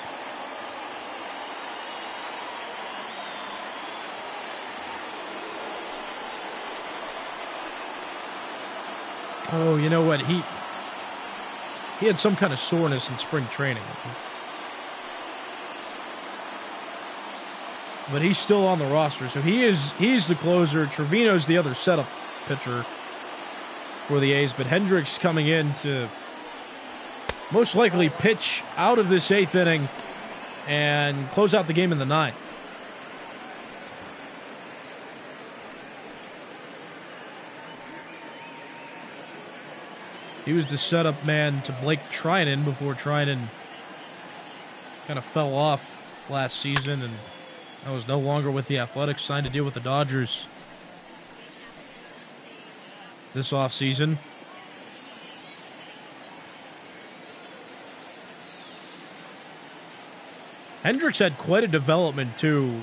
Oh, you know what? He had some kind of soreness in spring training. But he's still on the roster, so he's the closer. Trevino's the other setup pitcher for the A's, but Hendricks coming in to most likely pitch out of this 8th inning and close out the game in the 9th. He was the setup man to Blake Trinan before Trinan kind of fell off last season and I was no longer with the Athletics, signed a deal with the Dodgers this offseason. Hendricks had quite a development, too,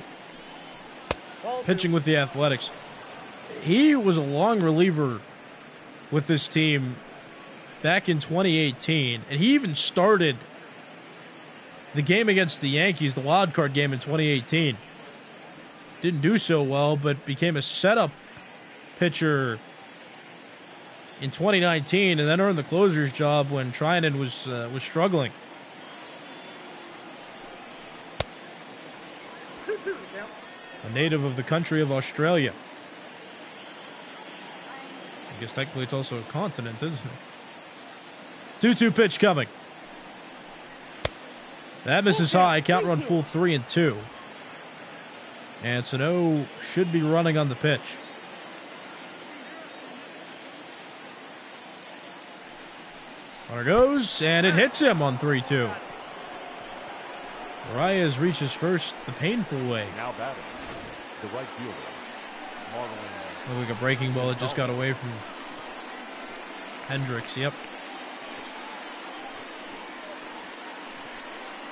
pitching with the Athletics. He was a long reliever with this team back in 2018, and he even started the game against the Yankees, the wild card game in 2018. Didn't do so well, but became a setup pitcher in 2019, and then earned the closer's job when Trinan was struggling. 2-2 count. A native of the country of Australia. I guess technically it's also a continent, isn't it? 2-2 pitch coming. That misses high. Count run full 3-2. And Sano should be running on the pitch. Runner goes, and it hits him on 3-2. Arias reaches first the painful way. Now batting, the right fielder, Marlon. Looked like a breaking ball that just got away from Hendricks. Yep.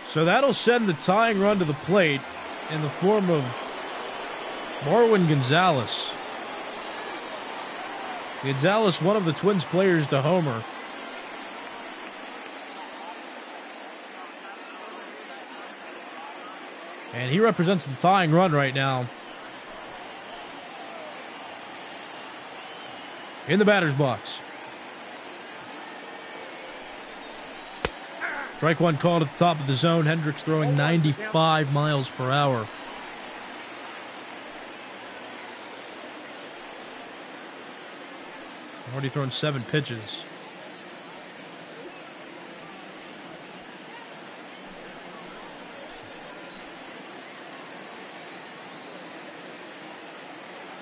So that'll send the tying run to the plate in the form of Marwin Gonzalez. Gonzalez, one of the Twins players to homer. And he represents the tying run right now. In the batter's box. Strike one called at the top of the zone. Hendricks throwing 95 miles per hour. Already thrown 7 pitches.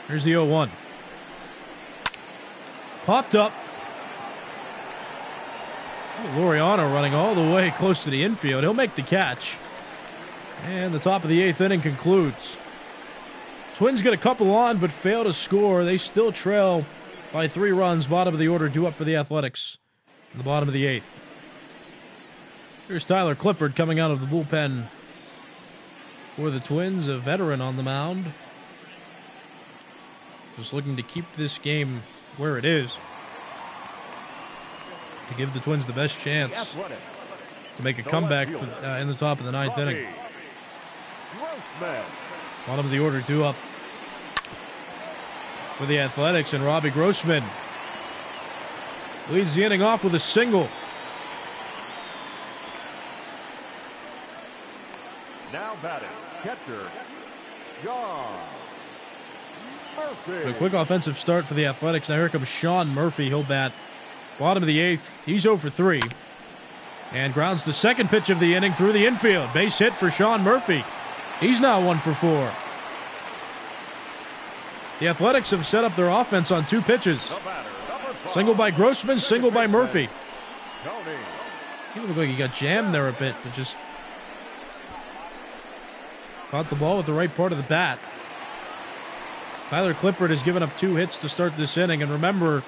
Here's the 0-1. Popped up. Laureano running all the way close to the infield. He'll make the catch. And the top of the 8th inning concludes. Twins get a couple on, but fail to score. They still trail by 3 runs. Bottom of the order due up for the Athletics in the bottom of the 8th. Here's Tyler Clippard coming out of the bullpen for the Twins, a veteran on the mound. Just looking to keep this game where it is, to give the Twins the best chance to make a comeback in the top of the 9th inning. Bottom of the order, 2 up for the Athletics, and Robbie Grossman leads the inning off with a single. Now batting, catcher, John Murphy. A quick offensive start for the Athletics. Now here comes Sean Murphy. He'll bat bottom of the 8th. He's 0 for 3. And grounds the second pitch of the inning through the infield. Base hit for Sean Murphy. He's now 1 for 4. The Athletics have set up their offense on 2 pitches. Single by Grossman, single by Murphy. He looked like he got jammed there a bit, but just caught the ball with the right part of the bat. Tyler Clippard has given up 2 hits to start this inning. And remember,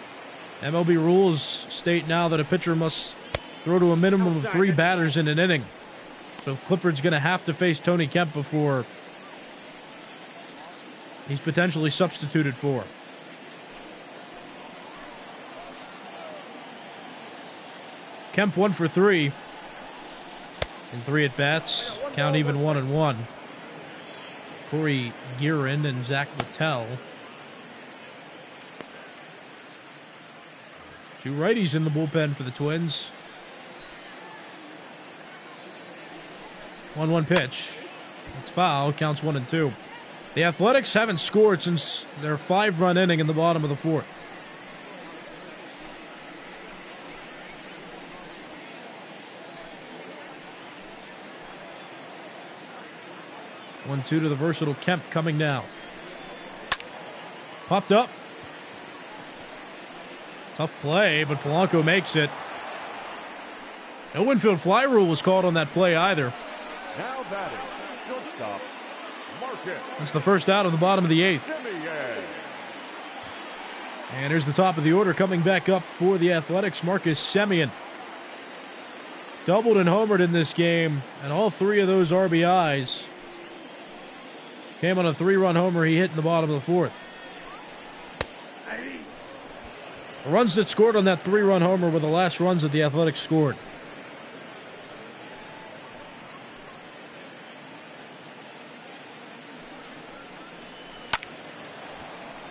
MLB rules state now that a pitcher must throw to a minimum of 3 batters in an inning. So Clippard's going to have to face Tony Kemp before he's potentially substituted for. Kemp 1 for 3 in 3 at-bats. Count even 1-1. Corey Guerin and Zach Littell. 2 righties in the bullpen for the Twins. 1-1 pitch. It's foul. Counts 1-2. The Athletics haven't scored since their 5-run inning in the bottom of the 4th. One-two to the versatile Kemp coming now. Popped up. Tough play, but Polanco makes it. No infield fly rule was called on that play either. Now batting, shortstop, Marcus. That's the first out of the bottom of the 8th. And here's the top of the order coming back up for the Athletics, Marcus Semien. Doubled and homered in this game, and all 3 of those RBIs came on a 3-run homer he hit in the bottom of the 4th. The runs that scored on that 3-run homer were the last runs that the Athletics scored.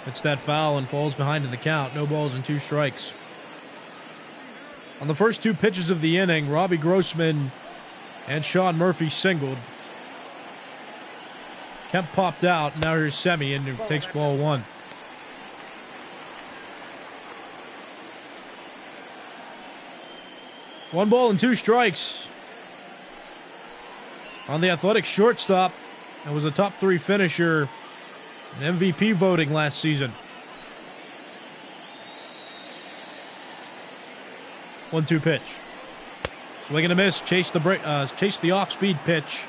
It's that foul and falls behind in the count. No balls and 2 strikes. On the first 2 pitches of the inning, Robbie Grossman and Sean Murphy singled. Kemp popped out. Now here's Semien, who takes ball 1. One ball and 2 strikes on the Athletics shortstop. That was a top 3 finisher in MVP voting last season. 1-2 pitch. Swing and a miss. Chase the off-speed pitch.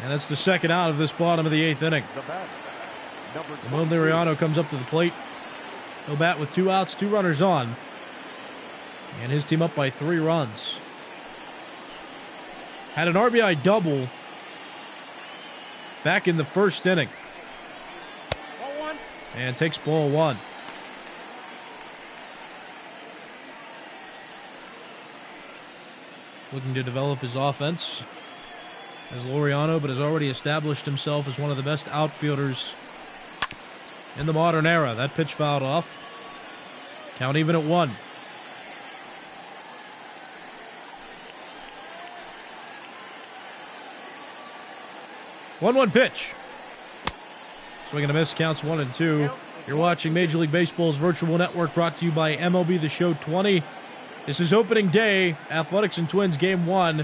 And that's the second out of this bottom of the 8th inning. Ramon Laureano comes up to the plate. He'll bat with 2 outs, 2 runners on. And his team up by 3 runs. Had an RBI double back in the first inning. And takes ball 1. Looking to develop his offense as Laureano, but has already established himself as one of the best outfielders in the modern era. That pitch fouled off. Count even at 1. One pitch. Swing and a miss. Counts 1-2. You're watching Major League Baseball's virtual network, brought to you by MLB The Show 20. This is opening day. Athletics and Twins game 1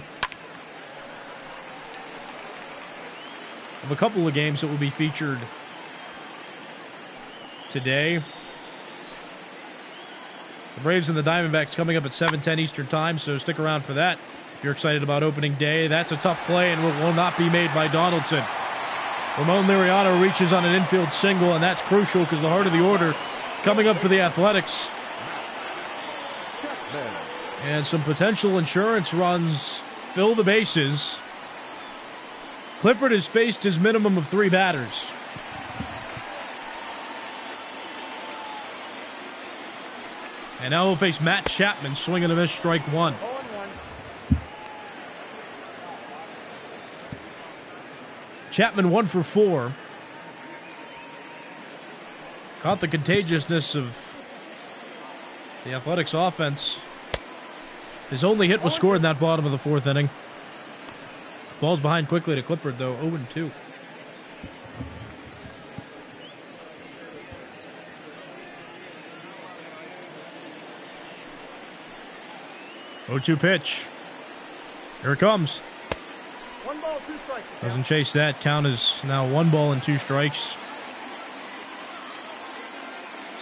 of a couple of games that will be featured today. The Braves and the Diamondbacks coming up at 7:10 Eastern Time, so stick around for that. If you're excited about opening day, that's a tough play and will not be made by Donaldson. Ramon Liriano reaches on an infield single, and that's crucial because the heart of the order coming up for the Athletics. And some potential insurance runs fill the bases. Clippard has faced his minimum of 3 batters. And now he'll face Matt Chapman, swing and a miss, strike 1. 0-1. Chapman 1 for 4. Caught the contagiousness of the Athletics offense. His only hit was scored in that bottom of the 4th inning. Falls behind quickly to Clippard, though, 0-2. Oh-2 pitch. Here it comes. 1 ball, 2 strikes. Doesn't chase that. Count is now 1 ball and 2 strikes.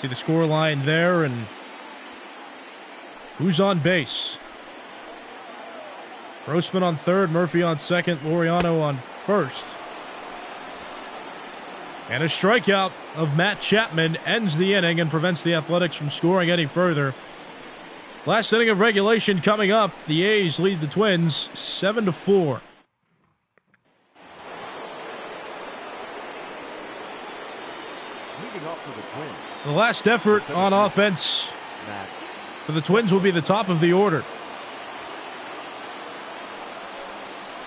See the score line there, and who's on base? Grossman on third, Murphy on second, Loriano on first. And a strikeout of Matt Chapman ends the inning and prevents the Athletics from scoring any further. Last inning of regulation coming up. The A's lead the Twins 7-4. Leading off for the Twins. The last effort on offense Matt. for the Twins will be the top of the order.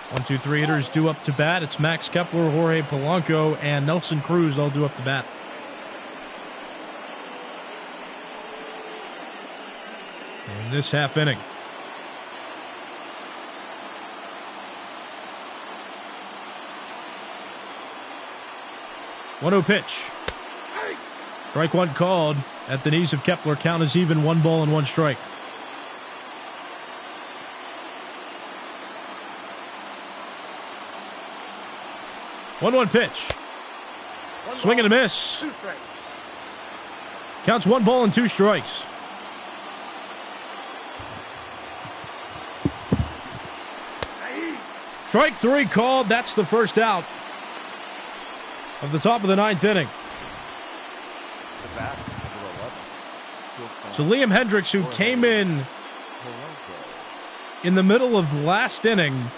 1, 2, 3 hitters due up to bat. It's Max Kepler, Jorge Polanco, and Nelson Cruz all due up to bat. In this half inning. One 0 pitch. Strike 1 called at the knees of Kepler. Count is even, 1 ball and 1 strike. One pitch. Swing and a miss. 2 strikes. Counts 1 ball and 2 strikes. Strike 3 called. That's the first out of the top of the 9th inning. The bat, number 11. So Liam Hendricks, who came in the middle of the last inning,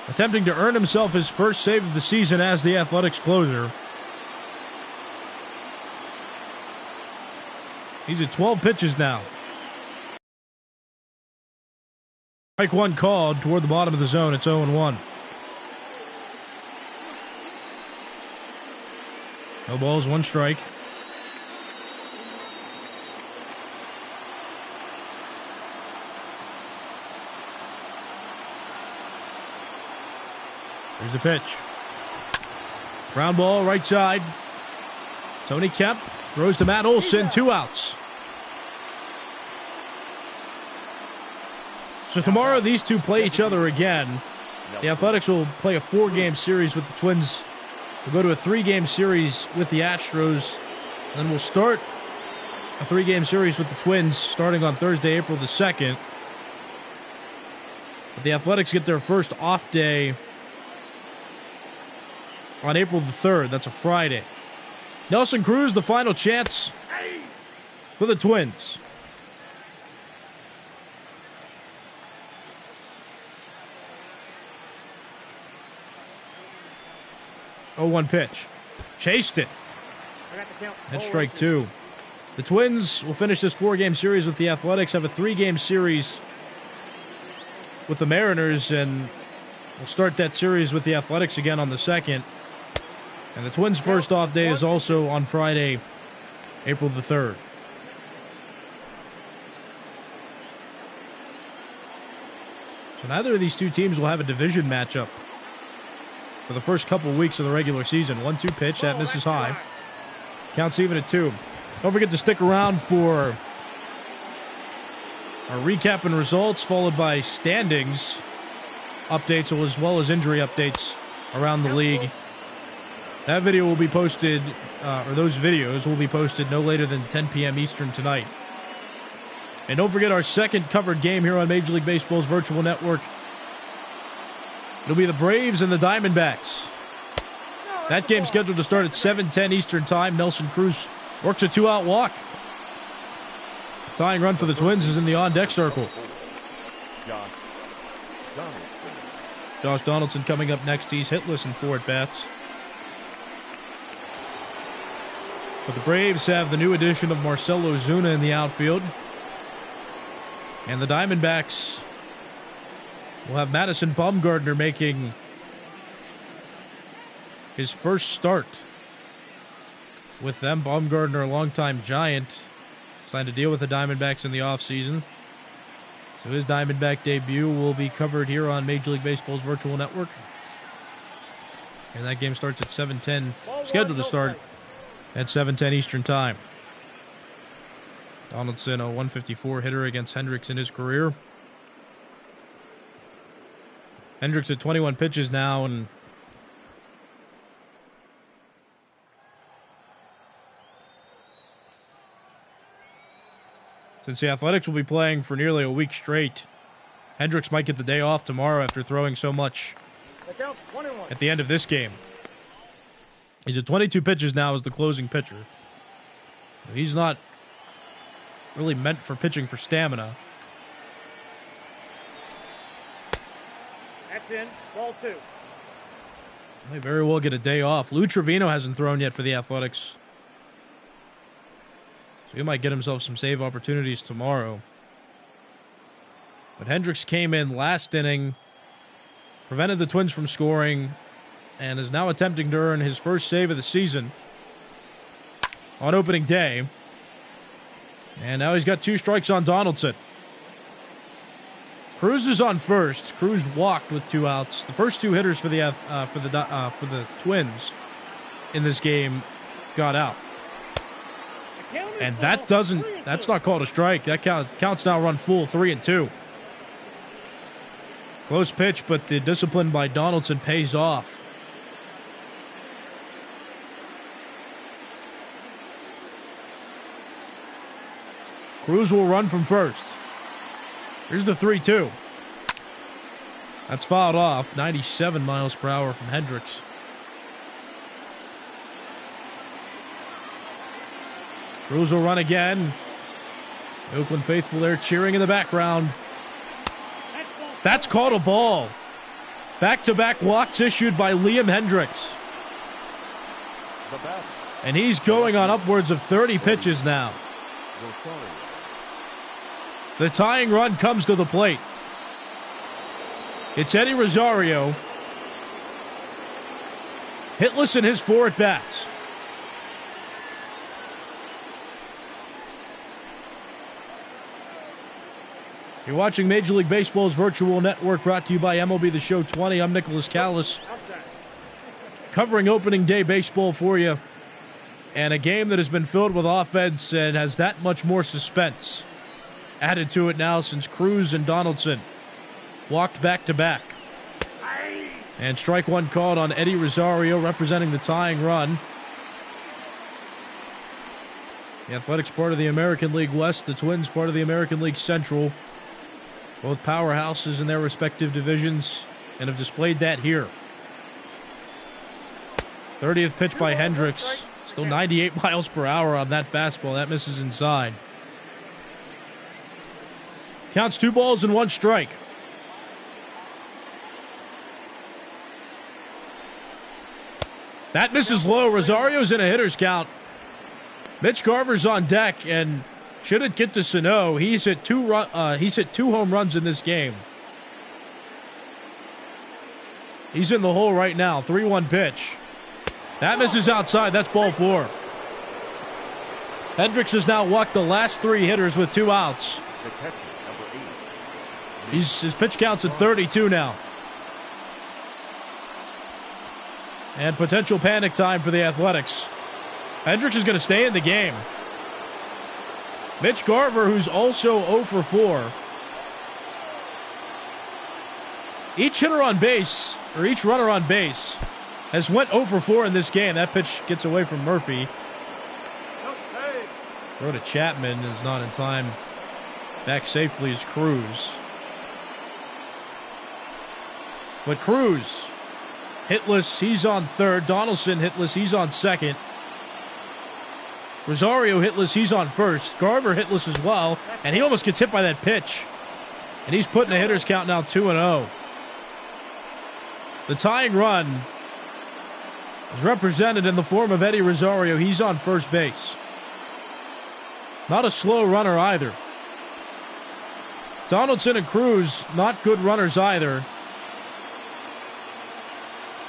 attempting to earn himself his first save of the season as the Athletics closer. He's at 12 pitches now. Strike 1 called toward the bottom of the zone. It's 0-1. No balls, 1 strike. Here's the pitch. Ground ball, right side. Tony Kemp throws to Matt Olson, 2 outs. So tomorrow these two play each other again. The Athletics will play a 4-game series with the Twins. We'll go to a 3-game series with the Astros. And then we'll start a 3-game series with the Twins starting on Thursday, April the 2nd. But the Athletics get their first off day on April the 3rd. That's a Friday. Nelson Cruz, the final chance for the Twins. Oh, 1 pitch. Chased it. I got the count. That's strike 2. The Twins will finish this 4-game series with the Athletics, have a 3-game series with the Mariners, and we'll start that series with the Athletics again on the 2nd. And the Twins' first off day is also on Friday, April the 3rd. So neither of these two teams will have a division matchup for the first couple weeks of the regular season. 1-2 pitch, that misses high. Counts even at 2. Don't forget to stick around for our recap and results, followed by standings updates as well as injury updates around the league. That video will be posted, or those videos will be posted no later than 10 p.m. Eastern tonight. And don't forget our second covered game here on Major League Baseball's virtual network. It'll be the Braves and the Diamondbacks. That game's scheduled to start at 7:10 Eastern Time. Nelson Cruz works a 2-out walk. Tying run for the Twins is in the on-deck circle. Josh Donaldson coming up next. He's hitless in 4 at-bats. But the Braves have the new addition of Marcell Ozuna in the outfield. And the Diamondbacks will have Madison Bumgarner making his first start with them. Bumgarner, a longtime Giant, signed a deal with the Diamondbacks in the offseason. So his Diamondback debut will be covered here on Major League Baseball's virtual network. And that game starts at 7:10, scheduled to start at 7:10 Eastern Time. Donaldson, a 154 hitter against Hendricks in his career. Hendricks at 21 pitches now, and since the Athletics will be playing for nearly a week straight, Hendricks might get the day off tomorrow after throwing so much at the end of this game. He's at 22 pitches now as the closing pitcher. He's not really meant for pitching for stamina. That's in. Ball 2. May very well get a day off. Lou Trevino hasn't thrown yet for the Athletics, so he might get himself some save opportunities tomorrow. But Hendricks came in last inning, prevented the Twins from scoring, and is now attempting to earn his first save of the season on opening day. And now he's got 2 strikes on Donaldson. Cruz is on first. Cruz walked with 2 outs. The first 2 hitters for the Twins in this game got out. And that's not called a strike. That counts now run full, 3-2. Close pitch, but the discipline by Donaldson pays off. Cruz will run from first. Here's the 3-2. That's fouled off. 97 miles per hour from Hendricks. Cruz will run again. The Oakland faithful there cheering in the background. That's called a ball. Back-to-back walks issued by Liam Hendricks. And he's going on upwards of 30 pitches now. The tying run comes to the plate. It's Eddie Rosario, hitless in his 4 at-bats. You're watching Major League Baseball's virtual network, brought to you by MLB The Show 20. I'm Nicholas Callis, covering opening day baseball for you, and a game that has been filled with offense and has that much more suspense added to it now since Cruz and Donaldson walked back-to-back. And strike 1 called on Eddie Rosario, representing the tying run. The Athletics part of the American League West, the Twins part of the American League Central. Both powerhouses in their respective divisions, and have displayed that here. 30th pitch by Hendricks. Still 98 miles per hour on that fastball. That misses inside. Counts 2 balls and 1 strike. That misses low. Rosario's in a hitter's count. Mitch Garver's on deck, and should it get to Sano, he's hit 2 home runs in this game. He's in the hole right now. 3-1 pitch. That misses outside. That's ball 4. Hendricks has now walked the last 3 hitters with 2 outs. His pitch counts at 32 now. And potential panic time for the Athletics. Hendricks is going to stay in the game. Mitch Garver, who's also 0 for 4. Each hitter on base, or each runner on base, has went 0 for 4 in this game. That pitch gets away from Murphy. Throw to Chapman is not in time. Back safely is Cruz. But Cruz, hitless, he's on third. Donaldson hitless, he's on second. Rosario hitless, he's on first. Garver hitless as well, and he almost gets hit by that pitch. And he's putting a hitter's count now 2-0. The tying run is represented in the form of Eddie Rosario. He's on first base. Not a slow runner either. Donaldson and Cruz, not good runners either.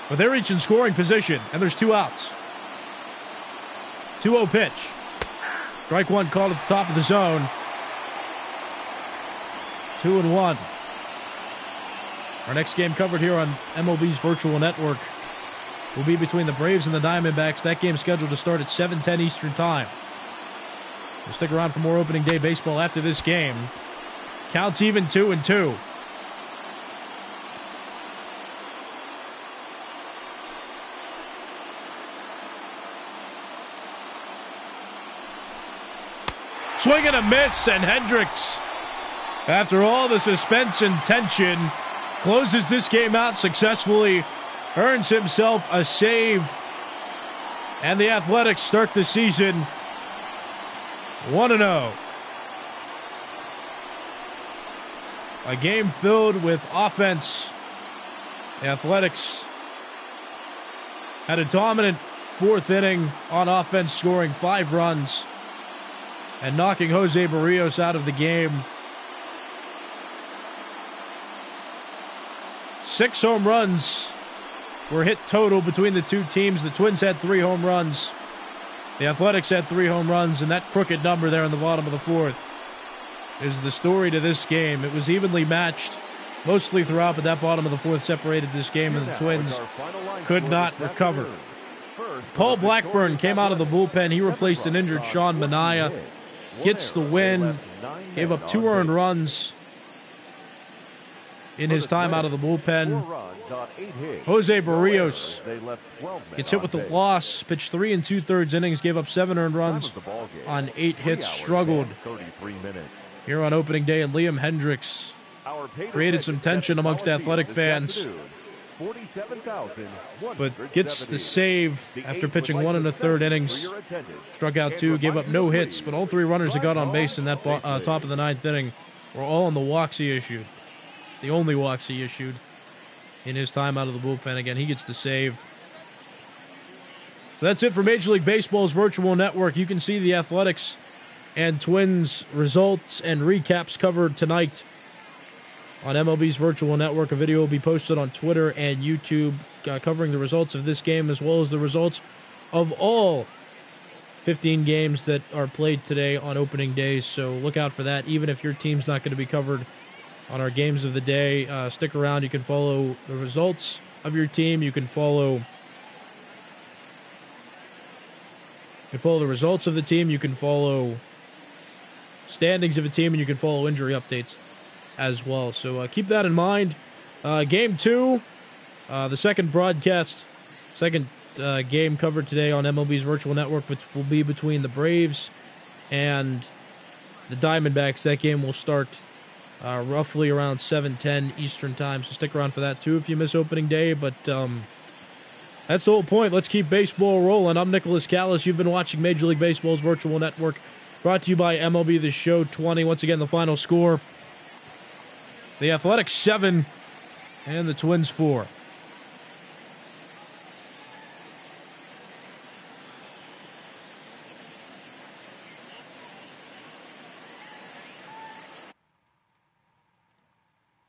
But they're each in scoring position, and there's 2 outs. 2-0 pitch. Strike one called at the top of the zone. 2-1. Our next game covered here on MLB's Virtual Network will be between the Braves and the Diamondbacks. That game's scheduled to start at 7:10 Eastern Time. We'll stick around for more opening day baseball after this game. Counts even 2-2. Swing and a miss, and Hendricks, after all the suspense and tension, closes this game out successfully, earns himself a save, and the Athletics start the season 1-0. A game filled with offense. The Athletics had a dominant 4th inning on offense, scoring 5 runs and knocking Jose Barrios out of the game. 6 home runs were hit total between the two teams. The Twins had 3 home runs. The Athletics had 3 home runs, and that crooked number there in the bottom of the 4th is the story to this game. It was evenly matched mostly throughout, but that bottom of the 4th separated this game, and the Twins could not recover. Paul Blackburn came out of the bullpen. He replaced an injured Sean Manaea. Gets the win. Gave up 2 earned runs in his time out of the bullpen. Jose Barrios gets hit with the loss. Pitched 3 2/3 innings. Gave up 7 earned runs on 8 hits. Struggled here on opening day. And Liam Hendricks created some tension amongst Athletic fans, but gets the save after pitching 1 1/3 innings. Struck out 2, gave up no hits, but all 3 runners that got on base in that top of the 9th inning were all on the walks he issued. The only walks he issued in his time out of the bullpen. Again, he gets the save. So that's it for Major League Baseball's Virtual Network. You can see the Athletics and Twins results and recaps covered tonight on MLB's Virtual Network. A video will be posted on Twitter and YouTube covering the results of this game as well as the results of all 15 games that are played today on opening days. So look out for that. Even if your team's not going to be covered on our games of the day, stick around. You can follow the results of your team. You can follow the results of the team. You can follow standings of a team, and you can follow injury updates as well. So keep that in mind. Game 2, the second game covered today on MLB's Virtual Network, which will be between the Braves and the Diamondbacks. That game will start roughly around 7:10 Eastern Time, so stick around for that too if you miss opening day. But that's the whole point. Let's keep baseball rolling. I'm Nicholas Callis. You've been watching Major League Baseball's Virtual Network, brought to you by MLB The Show 20. Once again, the final score: the Athletics 7 and the Twins 4.